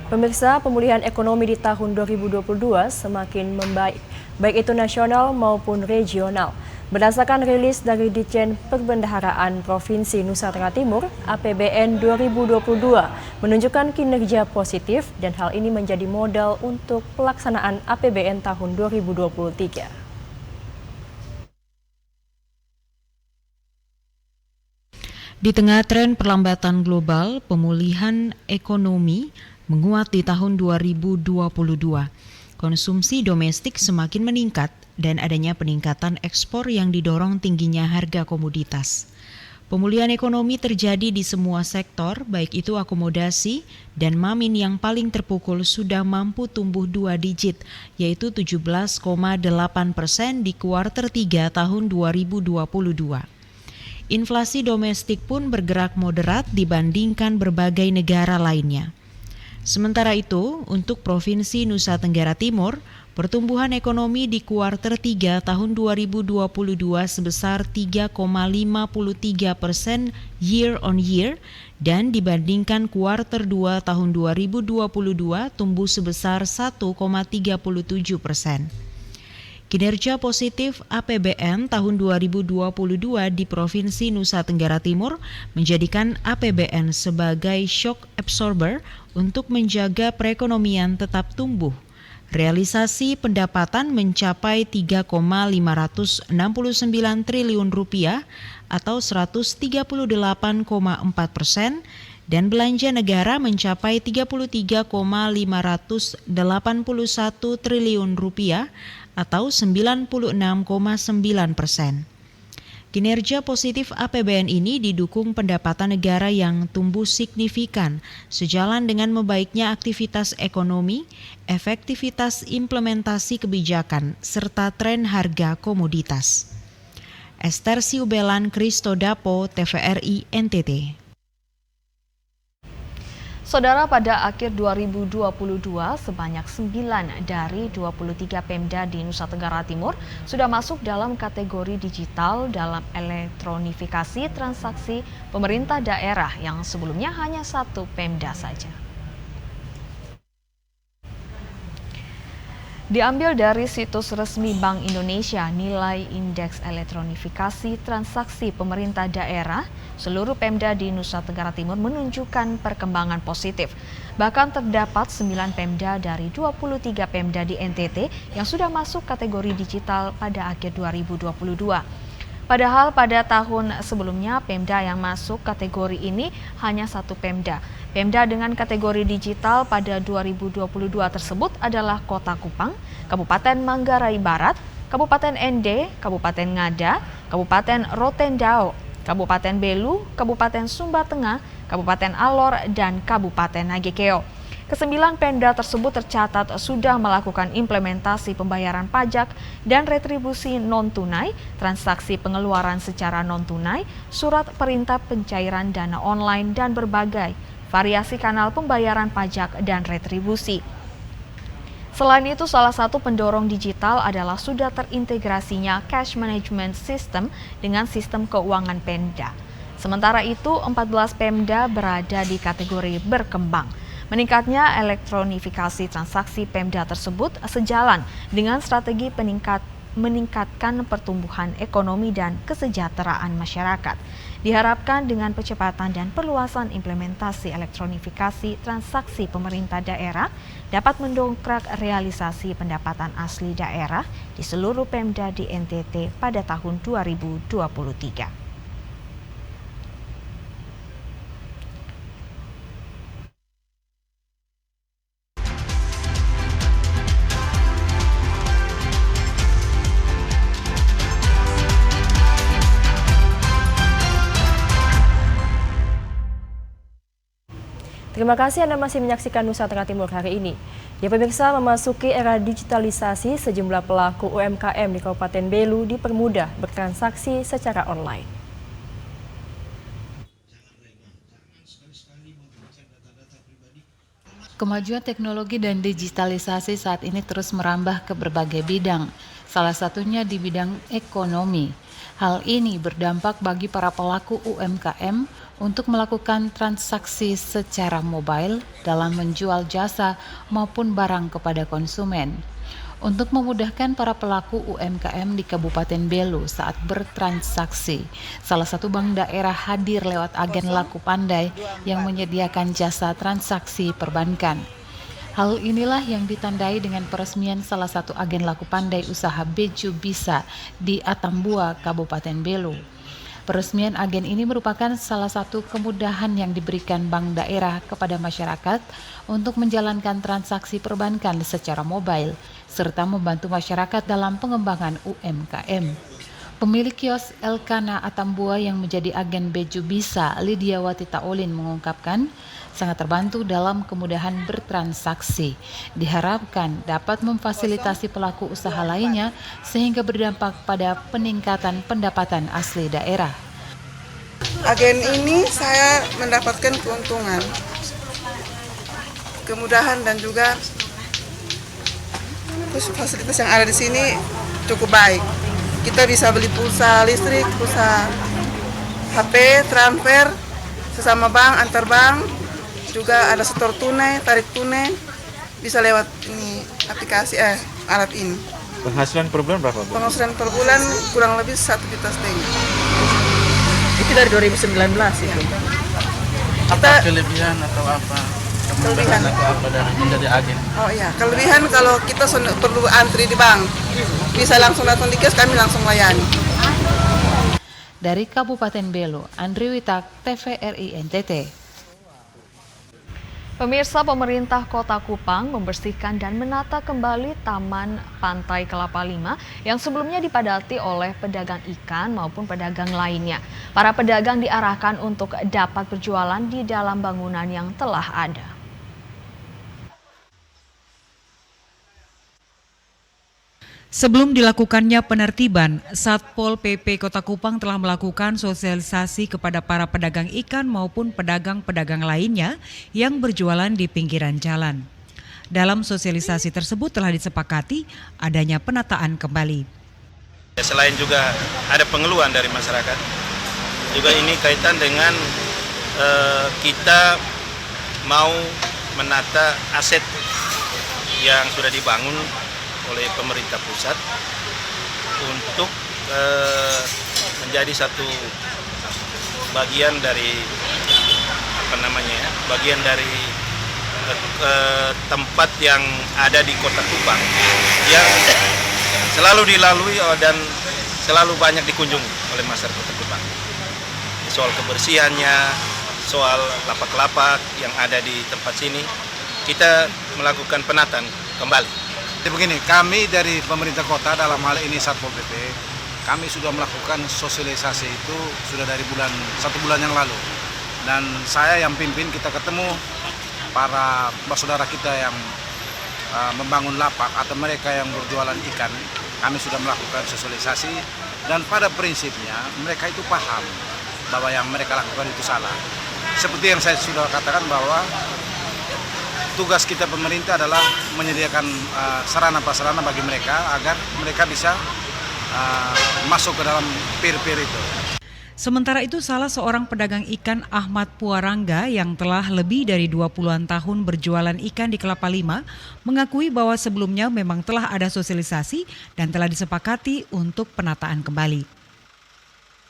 Pemirsa, pemulihan ekonomi di tahun 2022 semakin membaik, baik itu nasional maupun regional. Berdasarkan rilis dari Ditjen Perbendaharaan Provinsi Nusa Tenggara Timur, APBN 2022 menunjukkan kinerja positif dan hal ini menjadi modal untuk pelaksanaan APBN tahun 2023. Di tengah tren perlambatan global, pemulihan ekonomi menguat di tahun 2022. Konsumsi domestik semakin meningkat dan adanya peningkatan ekspor yang didorong tingginya harga komoditas. Pemulihan ekonomi terjadi di semua sektor, baik itu akomodasi dan Mamin yang paling terpukul sudah mampu tumbuh 2 digit, yaitu 17,8% di kuartal 3 tahun 2022. Inflasi domestik pun bergerak moderat dibandingkan berbagai negara lainnya. Sementara itu, untuk Provinsi Nusa Tenggara Timur, pertumbuhan ekonomi di kuartal 3 tahun 2022 sebesar 3,53% year on year dan dibandingkan kuartal 2 tahun 2022 tumbuh sebesar 1,37%. Kinerja positif APBN tahun 2022 di Provinsi Nusa Tenggara Timur menjadikan APBN sebagai shock absorber untuk menjaga perekonomian tetap tumbuh. Realisasi pendapatan mencapai 3,569 triliun rupiah atau 138,4% dan belanja negara mencapai 33,581 triliun rupiah atau 96,9%. Kinerja positif APBN ini didukung pendapatan negara yang tumbuh signifikan sejalan dengan membaiknya aktivitas ekonomi, efektivitas implementasi kebijakan, serta tren harga komoditas. Esther Siubelan, Kristo Dapo, TVRI NTT. Saudara, pada akhir 2022, sebanyak 9 dari 23 Pemda di Nusa Tenggara Timur sudah masuk dalam kategori digital dalam elektronifikasi transaksi pemerintah daerah yang sebelumnya hanya 1 Pemda saja. Diambil dari situs resmi Bank Indonesia, nilai indeks elektronifikasi transaksi pemerintah daerah seluruh Pemda di Nusa Tenggara Timur menunjukkan perkembangan positif. Bahkan terdapat 9 Pemda dari 23 Pemda di NTT yang sudah masuk kategori digital pada akhir 2022. Padahal pada tahun sebelumnya Pemda yang masuk kategori ini hanya 1 Pemda. Pemda dengan kategori digital pada 2022 tersebut adalah Kota Kupang, Kabupaten Manggarai Barat, Kabupaten Ende, Kabupaten Ngada, Kabupaten Rotendao, Kabupaten Belu, Kabupaten Sumba Tengah, Kabupaten Alor, dan Kabupaten Nagekeo. Kesembilan Pemda tersebut tercatat sudah melakukan implementasi pembayaran pajak dan retribusi non-tunai, transaksi pengeluaran secara non-tunai, surat perintah pencairan dana online, dan berbagai variasi kanal pembayaran pajak dan retribusi. Selain itu, salah satu pendorong digital adalah sudah terintegrasinya cash management system dengan sistem keuangan Pemda. Sementara itu, 14 Pemda berada di kategori berkembang. Meningkatnya elektronifikasi transaksi Pemda tersebut sejalan dengan strategi meningkatkan pertumbuhan ekonomi dan kesejahteraan masyarakat. Diharapkan dengan percepatan dan perluasan implementasi elektronifikasi transaksi pemerintah daerah dapat mendongkrak realisasi pendapatan asli daerah di seluruh Pemda di NTT pada tahun 2023. Terima kasih Anda masih menyaksikan Nusa Tenggara Timur hari ini. Ya pemirsa, memasuki era digitalisasi, sejumlah pelaku UMKM di Kabupaten Belu dipermudah bertransaksi secara online. Kemajuan teknologi dan digitalisasi saat ini terus merambah ke berbagai bidang, salah satunya di bidang ekonomi. Hal ini berdampak bagi para pelaku UMKM untuk melakukan transaksi secara mobile dalam menjual jasa maupun barang kepada konsumen. Untuk memudahkan para pelaku UMKM di Kabupaten Belu saat bertransaksi, salah satu bank daerah hadir lewat agen Laku Pandai yang menyediakan jasa transaksi perbankan. Hal inilah yang ditandai dengan peresmian salah satu agen Laku Pandai usaha Beju Bisa di Atambua, Kabupaten Belu. Peresmian agen ini merupakan salah satu kemudahan yang diberikan bank daerah kepada masyarakat untuk menjalankan transaksi perbankan secara mobile, serta membantu masyarakat dalam pengembangan UMKM. Pemilik kios Elkana Atambua yang menjadi agen Beju Bisa, Lidiawati Taolin mengungkapkan, sangat terbantu dalam kemudahan bertransaksi. Diharapkan dapat memfasilitasi pelaku usaha lainnya sehingga berdampak pada peningkatan pendapatan asli daerah. Agen ini saya mendapatkan keuntungan, kemudahan dan juga fasilitas yang ada di sini cukup baik. Kita bisa beli pulsa listrik, pulsa HP, transfer sesama bank, antar bank. Juga ada setor tunai, tarik tunai, bisa lewat ini aplikasi alat ini. Penghasilan per bulan berapa, Bu? Penghasilan per bulan kurang lebih 1,5 juta. Itu dari 2019 itu. Kita Kelebihan atau apa? Kelebihan atau apa dari menjadi agen? Oh iya, kelebihan kalau kita perlu antri di bank, bisa langsung datang di kios, kami langsung layani. Dari Kabupaten Belu, Andri Witak, TVRI NTT. Pemirsa, pemerintah Kota Kupang membersihkan dan menata kembali Taman Pantai Kelapa Lima yang sebelumnya dipadati oleh pedagang ikan maupun pedagang lainnya. Para pedagang diarahkan untuk dapat berjualan di dalam bangunan yang telah ada. Sebelum dilakukannya penertiban, Satpol PP Kota Kupang telah melakukan sosialisasi kepada para pedagang ikan maupun pedagang-pedagang lainnya yang berjualan di pinggiran jalan. Dalam sosialisasi tersebut telah disepakati adanya penataan kembali. Selain juga ada pengeluhan dari masyarakat, juga ini kaitan dengan kita mau menata aset yang sudah dibangun oleh pemerintah pusat untuk menjadi satu bagian dari bagian dari tempat yang ada di Kota Kupang yang selalu dilalui dan selalu banyak dikunjungi oleh masyarakat Kota Kupang. Soal kebersihannya, soal lapak-lapak yang ada di tempat sini, kita melakukan penataan kembali. Jadi begini, kami dari pemerintah kota dalam hal ini Satpol PP, kami sudah melakukan sosialisasi itu sudah dari 1 bulan yang lalu. Dan saya yang pimpin, kita ketemu para saudara kita yang membangun lapak atau mereka yang berjualan ikan. Kami sudah melakukan sosialisasi dan pada prinsipnya mereka itu paham bahwa yang mereka lakukan itu salah. Seperti yang saya sudah katakan bahwa tugas kita pemerintah adalah menyediakan sarana prasarana bagi mereka agar mereka bisa masuk ke dalam pir-pir itu. Sementara itu, salah seorang pedagang ikan Ahmad Puarangga yang telah lebih dari 20-an tahun berjualan ikan di Kelapa Lima mengakui bahwa sebelumnya memang telah ada sosialisasi dan telah disepakati untuk penataan kembali.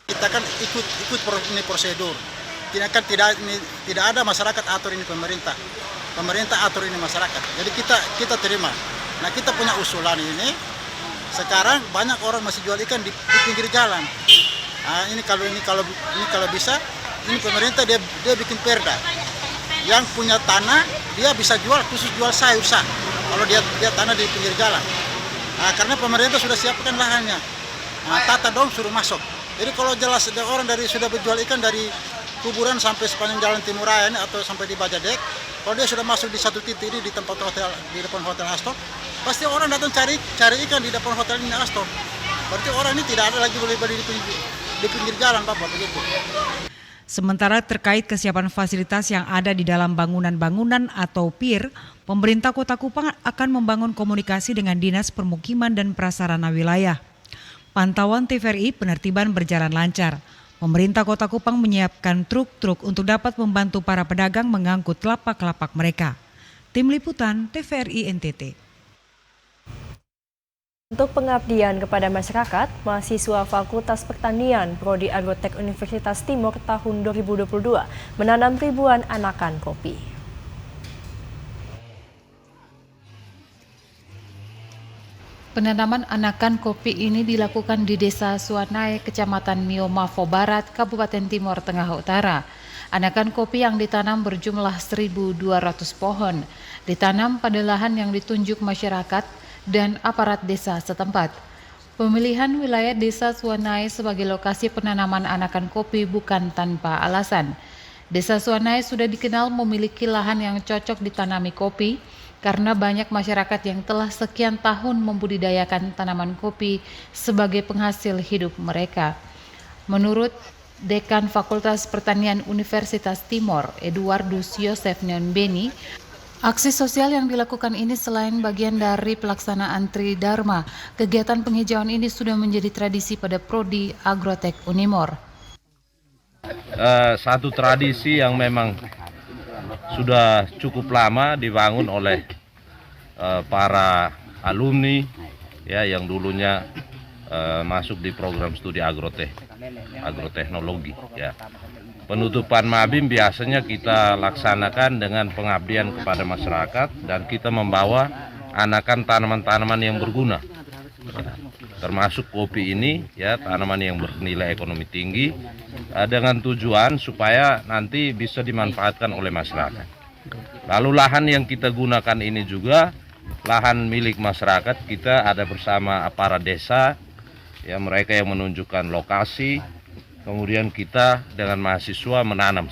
Kita kan ikut ini prosedur. Tidak ada masyarakat atur ini pemerintah. Pemerintah atur ini masyarakat. Jadi kita terima. Nah, kita punya usulan ini. Sekarang banyak orang masih jual ikan di pinggir jalan. Nah, ini kalau bisa, ini pemerintah dia bikin perda. Yang punya tanah dia bisa jual, khusus jual sayur sah. Kalau dia tanah di pinggir jalan. Nah, karena pemerintah sudah siapkan lahannya. Nah, tata dong suruh masuk. Jadi kalau jelas ada orang sudah berjual ikan dari kuburan sampai sepanjang jalan Timur Raya ini atau sampai di Bajadek, kalau dia sudah masuk di satu titik ini di tempat hotel, di depan hotel Astor, pasti orang datang cari ikan di depan hotel ini Astor. Berarti orang ini tidak ada lagi boleh beli di pinggir jalan, Bapak, begitu. Sementara terkait kesiapan fasilitas yang ada di dalam bangunan-bangunan atau pir, pemerintah Kota Kupang akan membangun komunikasi dengan Dinas Permukiman dan Prasarana Wilayah. Pantauan TVRI, penertiban berjalan lancar. Pemerintah Kota Kupang menyiapkan truk-truk untuk dapat membantu para pedagang mengangkut lapak-lapak mereka. Tim Liputan TVRI NTT. Untuk pengabdian kepada masyarakat, mahasiswa Fakultas Pertanian Prodi Agrotek Universitas Timur tahun 2022 menanam ribuan anakan kopi. Penanaman anakan kopi ini dilakukan di Desa Suanai, Kecamatan Miomavo Barat, Kabupaten Timur Tengah Utara. Anakan kopi yang ditanam berjumlah 1.200 pohon, ditanam pada lahan yang ditunjuk masyarakat dan aparat desa setempat. Pemilihan wilayah Desa Suanai sebagai lokasi penanaman anakan kopi bukan tanpa alasan. Desa Suanai sudah dikenal memiliki lahan yang cocok ditanami kopi, karena banyak masyarakat yang telah sekian tahun membudidayakan tanaman kopi sebagai penghasil hidup mereka. Menurut Dekan Fakultas Pertanian Universitas Timor, Eduardus Yosef Neonbeni, aksi sosial yang dilakukan ini selain bagian dari pelaksanaan Tridharma, kegiatan penghijauan ini sudah menjadi tradisi pada Prodi Agrotek Unimor. Satu tradisi yang memang sudah cukup lama dibangun oleh para alumni ya yang dulunya masuk di program studi agroteknologi ya. Penutupan Mabim biasanya kita laksanakan dengan pengabdian kepada masyarakat dan kita membawa anakan tanaman-tanaman yang berguna. Ya, termasuk kopi ini ya, tanaman yang bernilai ekonomi tinggi dengan tujuan supaya nanti bisa dimanfaatkan oleh masyarakat. Lalu lahan yang kita gunakan ini juga lahan milik masyarakat, kita ada bersama aparat desa ya, mereka yang menunjukkan lokasi, kemudian kita dengan mahasiswa menanam.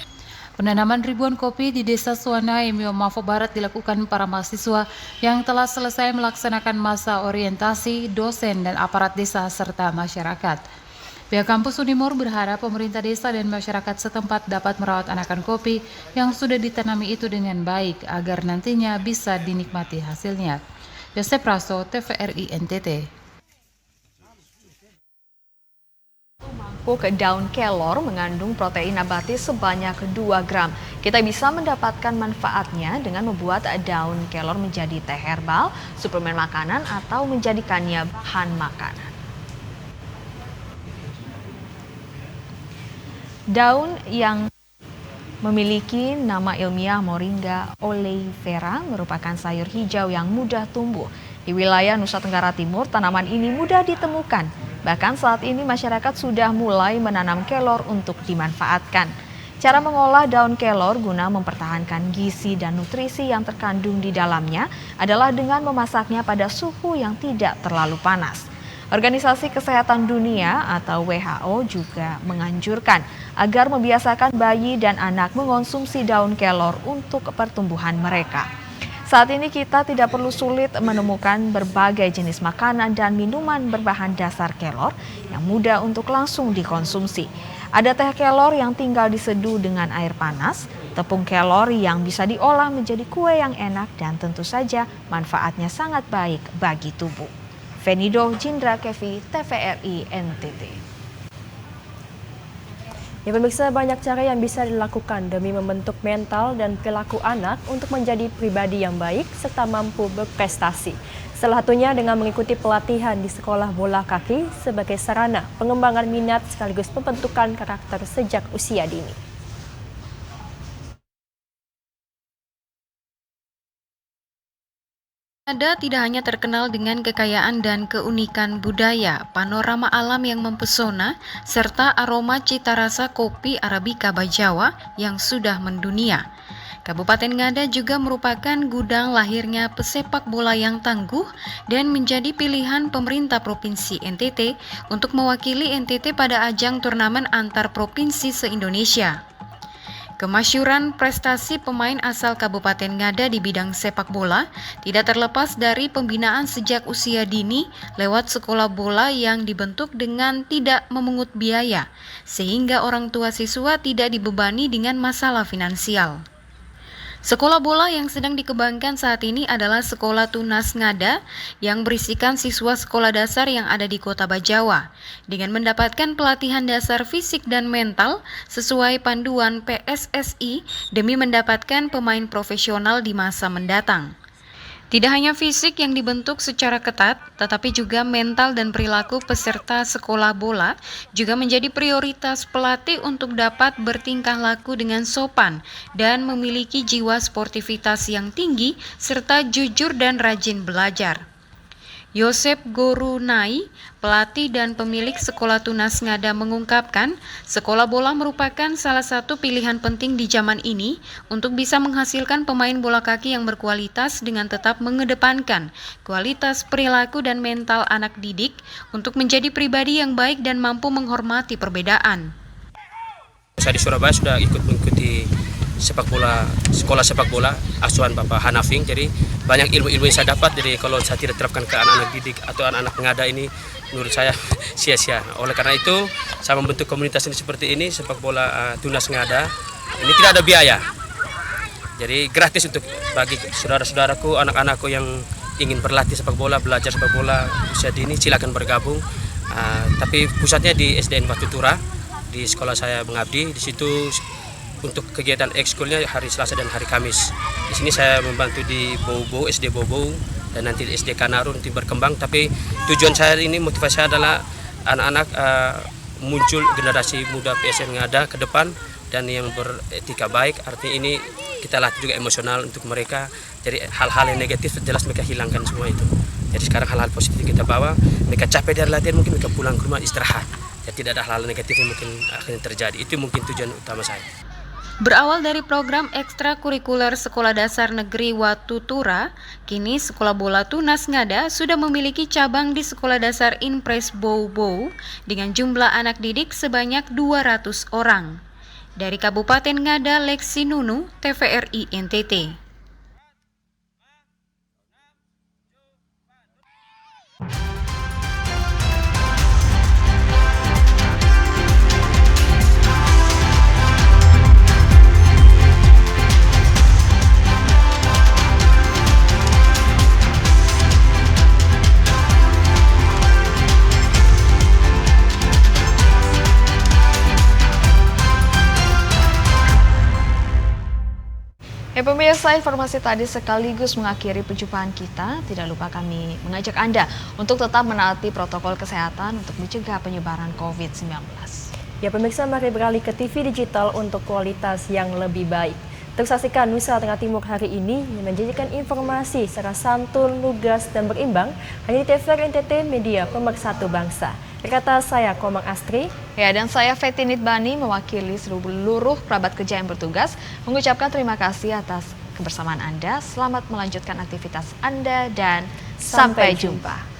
Penanaman ribuan kopi di Desa Suwana, Emio Mafo Barat dilakukan para mahasiswa yang telah selesai melaksanakan masa orientasi, dosen dan aparat desa serta masyarakat. Pihak kampus Unimor berharap pemerintah desa dan masyarakat setempat dapat merawat anakan kopi yang sudah ditanami itu dengan baik agar nantinya bisa dinikmati hasilnya. Yosep Praso, TVRI NTT. Daun kelor mengandung protein nabati sebanyak 2 gram. Kita bisa mendapatkan manfaatnya dengan membuat daun kelor menjadi teh herbal, suplemen makanan, atau menjadikannya bahan makanan. Daun yang memiliki nama ilmiah Moringa oleifera merupakan sayur hijau yang mudah tumbuh. Di wilayah Nusa Tenggara Timur, tanaman ini mudah ditemukan. Bahkan saat ini masyarakat sudah mulai menanam kelor untuk dimanfaatkan. Cara mengolah daun kelor guna mempertahankan gizi dan nutrisi yang terkandung di dalamnya adalah dengan memasaknya pada suhu yang tidak terlalu panas. Organisasi Kesehatan Dunia atau WHO juga menganjurkan agar membiasakan bayi dan anak mengonsumsi daun kelor untuk pertumbuhan mereka. Saat ini kita tidak perlu sulit menemukan berbagai jenis makanan dan minuman berbahan dasar kelor yang mudah untuk langsung dikonsumsi. Ada teh kelor yang tinggal diseduh dengan air panas, tepung kelor yang bisa diolah menjadi kue yang enak, dan tentu saja manfaatnya sangat baik bagi tubuh. Venido Jindra Kevi, TVRI NTT. Ya pemirsa, banyak cara yang bisa dilakukan demi membentuk mental dan perilaku anak untuk menjadi pribadi yang baik serta mampu berprestasi. Salah satunya dengan mengikuti pelatihan di sekolah bola kaki sebagai sarana pengembangan minat sekaligus pembentukan karakter sejak usia dini. Ngada tidak hanya terkenal dengan kekayaan dan keunikan budaya, panorama alam yang mempesona, serta aroma cita rasa kopi Arabica Bajawa yang sudah mendunia. Kabupaten Ngada juga merupakan gudang lahirnya pesepak bola yang tangguh dan menjadi pilihan pemerintah Provinsi NTT untuk mewakili NTT pada ajang turnamen antar provinsi se-Indonesia. Kemasyhuran prestasi pemain asal Kabupaten Ngada di bidang sepak bola tidak terlepas dari pembinaan sejak usia dini lewat sekolah bola yang dibentuk dengan tidak memungut biaya, sehingga orang tua siswa tidak dibebani dengan masalah finansial. Sekolah bola yang sedang dikembangkan saat ini adalah Sekolah Tunas Ngada yang berisikan siswa sekolah dasar yang ada di Kota Bajawa dengan mendapatkan pelatihan dasar fisik dan mental sesuai panduan PSSI demi mendapatkan pemain profesional di masa mendatang. Tidak hanya fisik yang dibentuk secara ketat, tetapi juga mental dan perilaku peserta sekolah bola juga menjadi prioritas pelatih untuk dapat bertingkah laku dengan sopan dan memiliki jiwa sportivitas yang tinggi serta jujur dan rajin belajar. Yosep Gorunai, pelatih dan pemilik Sekolah Tunas Ngada mengungkapkan, sekolah bola merupakan salah satu pilihan penting di zaman ini untuk bisa menghasilkan pemain bola kaki yang berkualitas dengan tetap mengedepankan kualitas perilaku dan mental anak didik untuk menjadi pribadi yang baik dan mampu menghormati perbedaan. Saya di Surabaya sudah ikut mengikuti sepak bola, sekolah sepak bola asuhan Bapak Hanafing, jadi banyak ilmu-ilmu yang saya dapat. Jadi kalau saya tidak terapkan ke anak-anak didik atau anak-anak Ngada ini, menurut saya sia-sia. Oleh karena itu saya membentuk komunitas ini seperti ini, sepak bola Tunas Ngada. Ini tidak ada biaya, jadi gratis untuk bagi saudara-saudaraku, anak-anakku yang ingin berlatih sepak bola, belajar sepak bola usia dini, silakan bergabung. Tapi pusatnya di SDN Batu Tura, di sekolah saya mengabdi di situ. Untuk kegiatan ekskulnya hari Selasa dan hari Kamis. Di sini saya membantu di Bobo, SD Bobo, dan nanti SD Kanaru nanti berkembang. Tapi tujuan saya ini, motivasi saya adalah anak-anak muncul generasi muda PSM Ngada ke depan dan yang beretika baik. Artinya ini kita latih juga emosional untuk mereka. Jadi hal-hal yang negatif jelas mereka hilangkan semua itu. Jadi sekarang hal-hal positif kita bawa. Mereka capek dari latihan, mungkin mereka pulang ke rumah istirahat. Ya, tidak ada hal-hal negatif yang mungkin akhirnya terjadi. Itu mungkin tujuan utama saya. Berawal dari program ekstrakurikuler Sekolah Dasar Negeri Watutura, kini Sekolah Bola Tunas Ngada sudah memiliki cabang di Sekolah Dasar Impres Bou-Bou dengan jumlah anak didik sebanyak 200 orang. Dari Kabupaten Ngada, Lexi Nunu, TVRI NTT. Ya pemirsa, informasi tadi sekaligus mengakhiri perjumpaan kita. Tidak lupa kami mengajak Anda untuk tetap menaati protokol kesehatan untuk mencegah penyebaran COVID-19. Ya pemirsa, mari beralih ke TV digital untuk kualitas yang lebih baik. Terus saksikan Nusa Tengah Timur hari ini yang menjanjikan informasi secara santun, lugas, dan berimbang hanya di TVRI NTT, media pemersatu bangsa. Kata saya Komang Astri. Ya, dan saya Fetinit Bani mewakili seluruh kerabat kerja yang bertugas mengucapkan terima kasih atas kebersamaan Anda. Selamat melanjutkan aktivitas Anda dan sampai jumpa.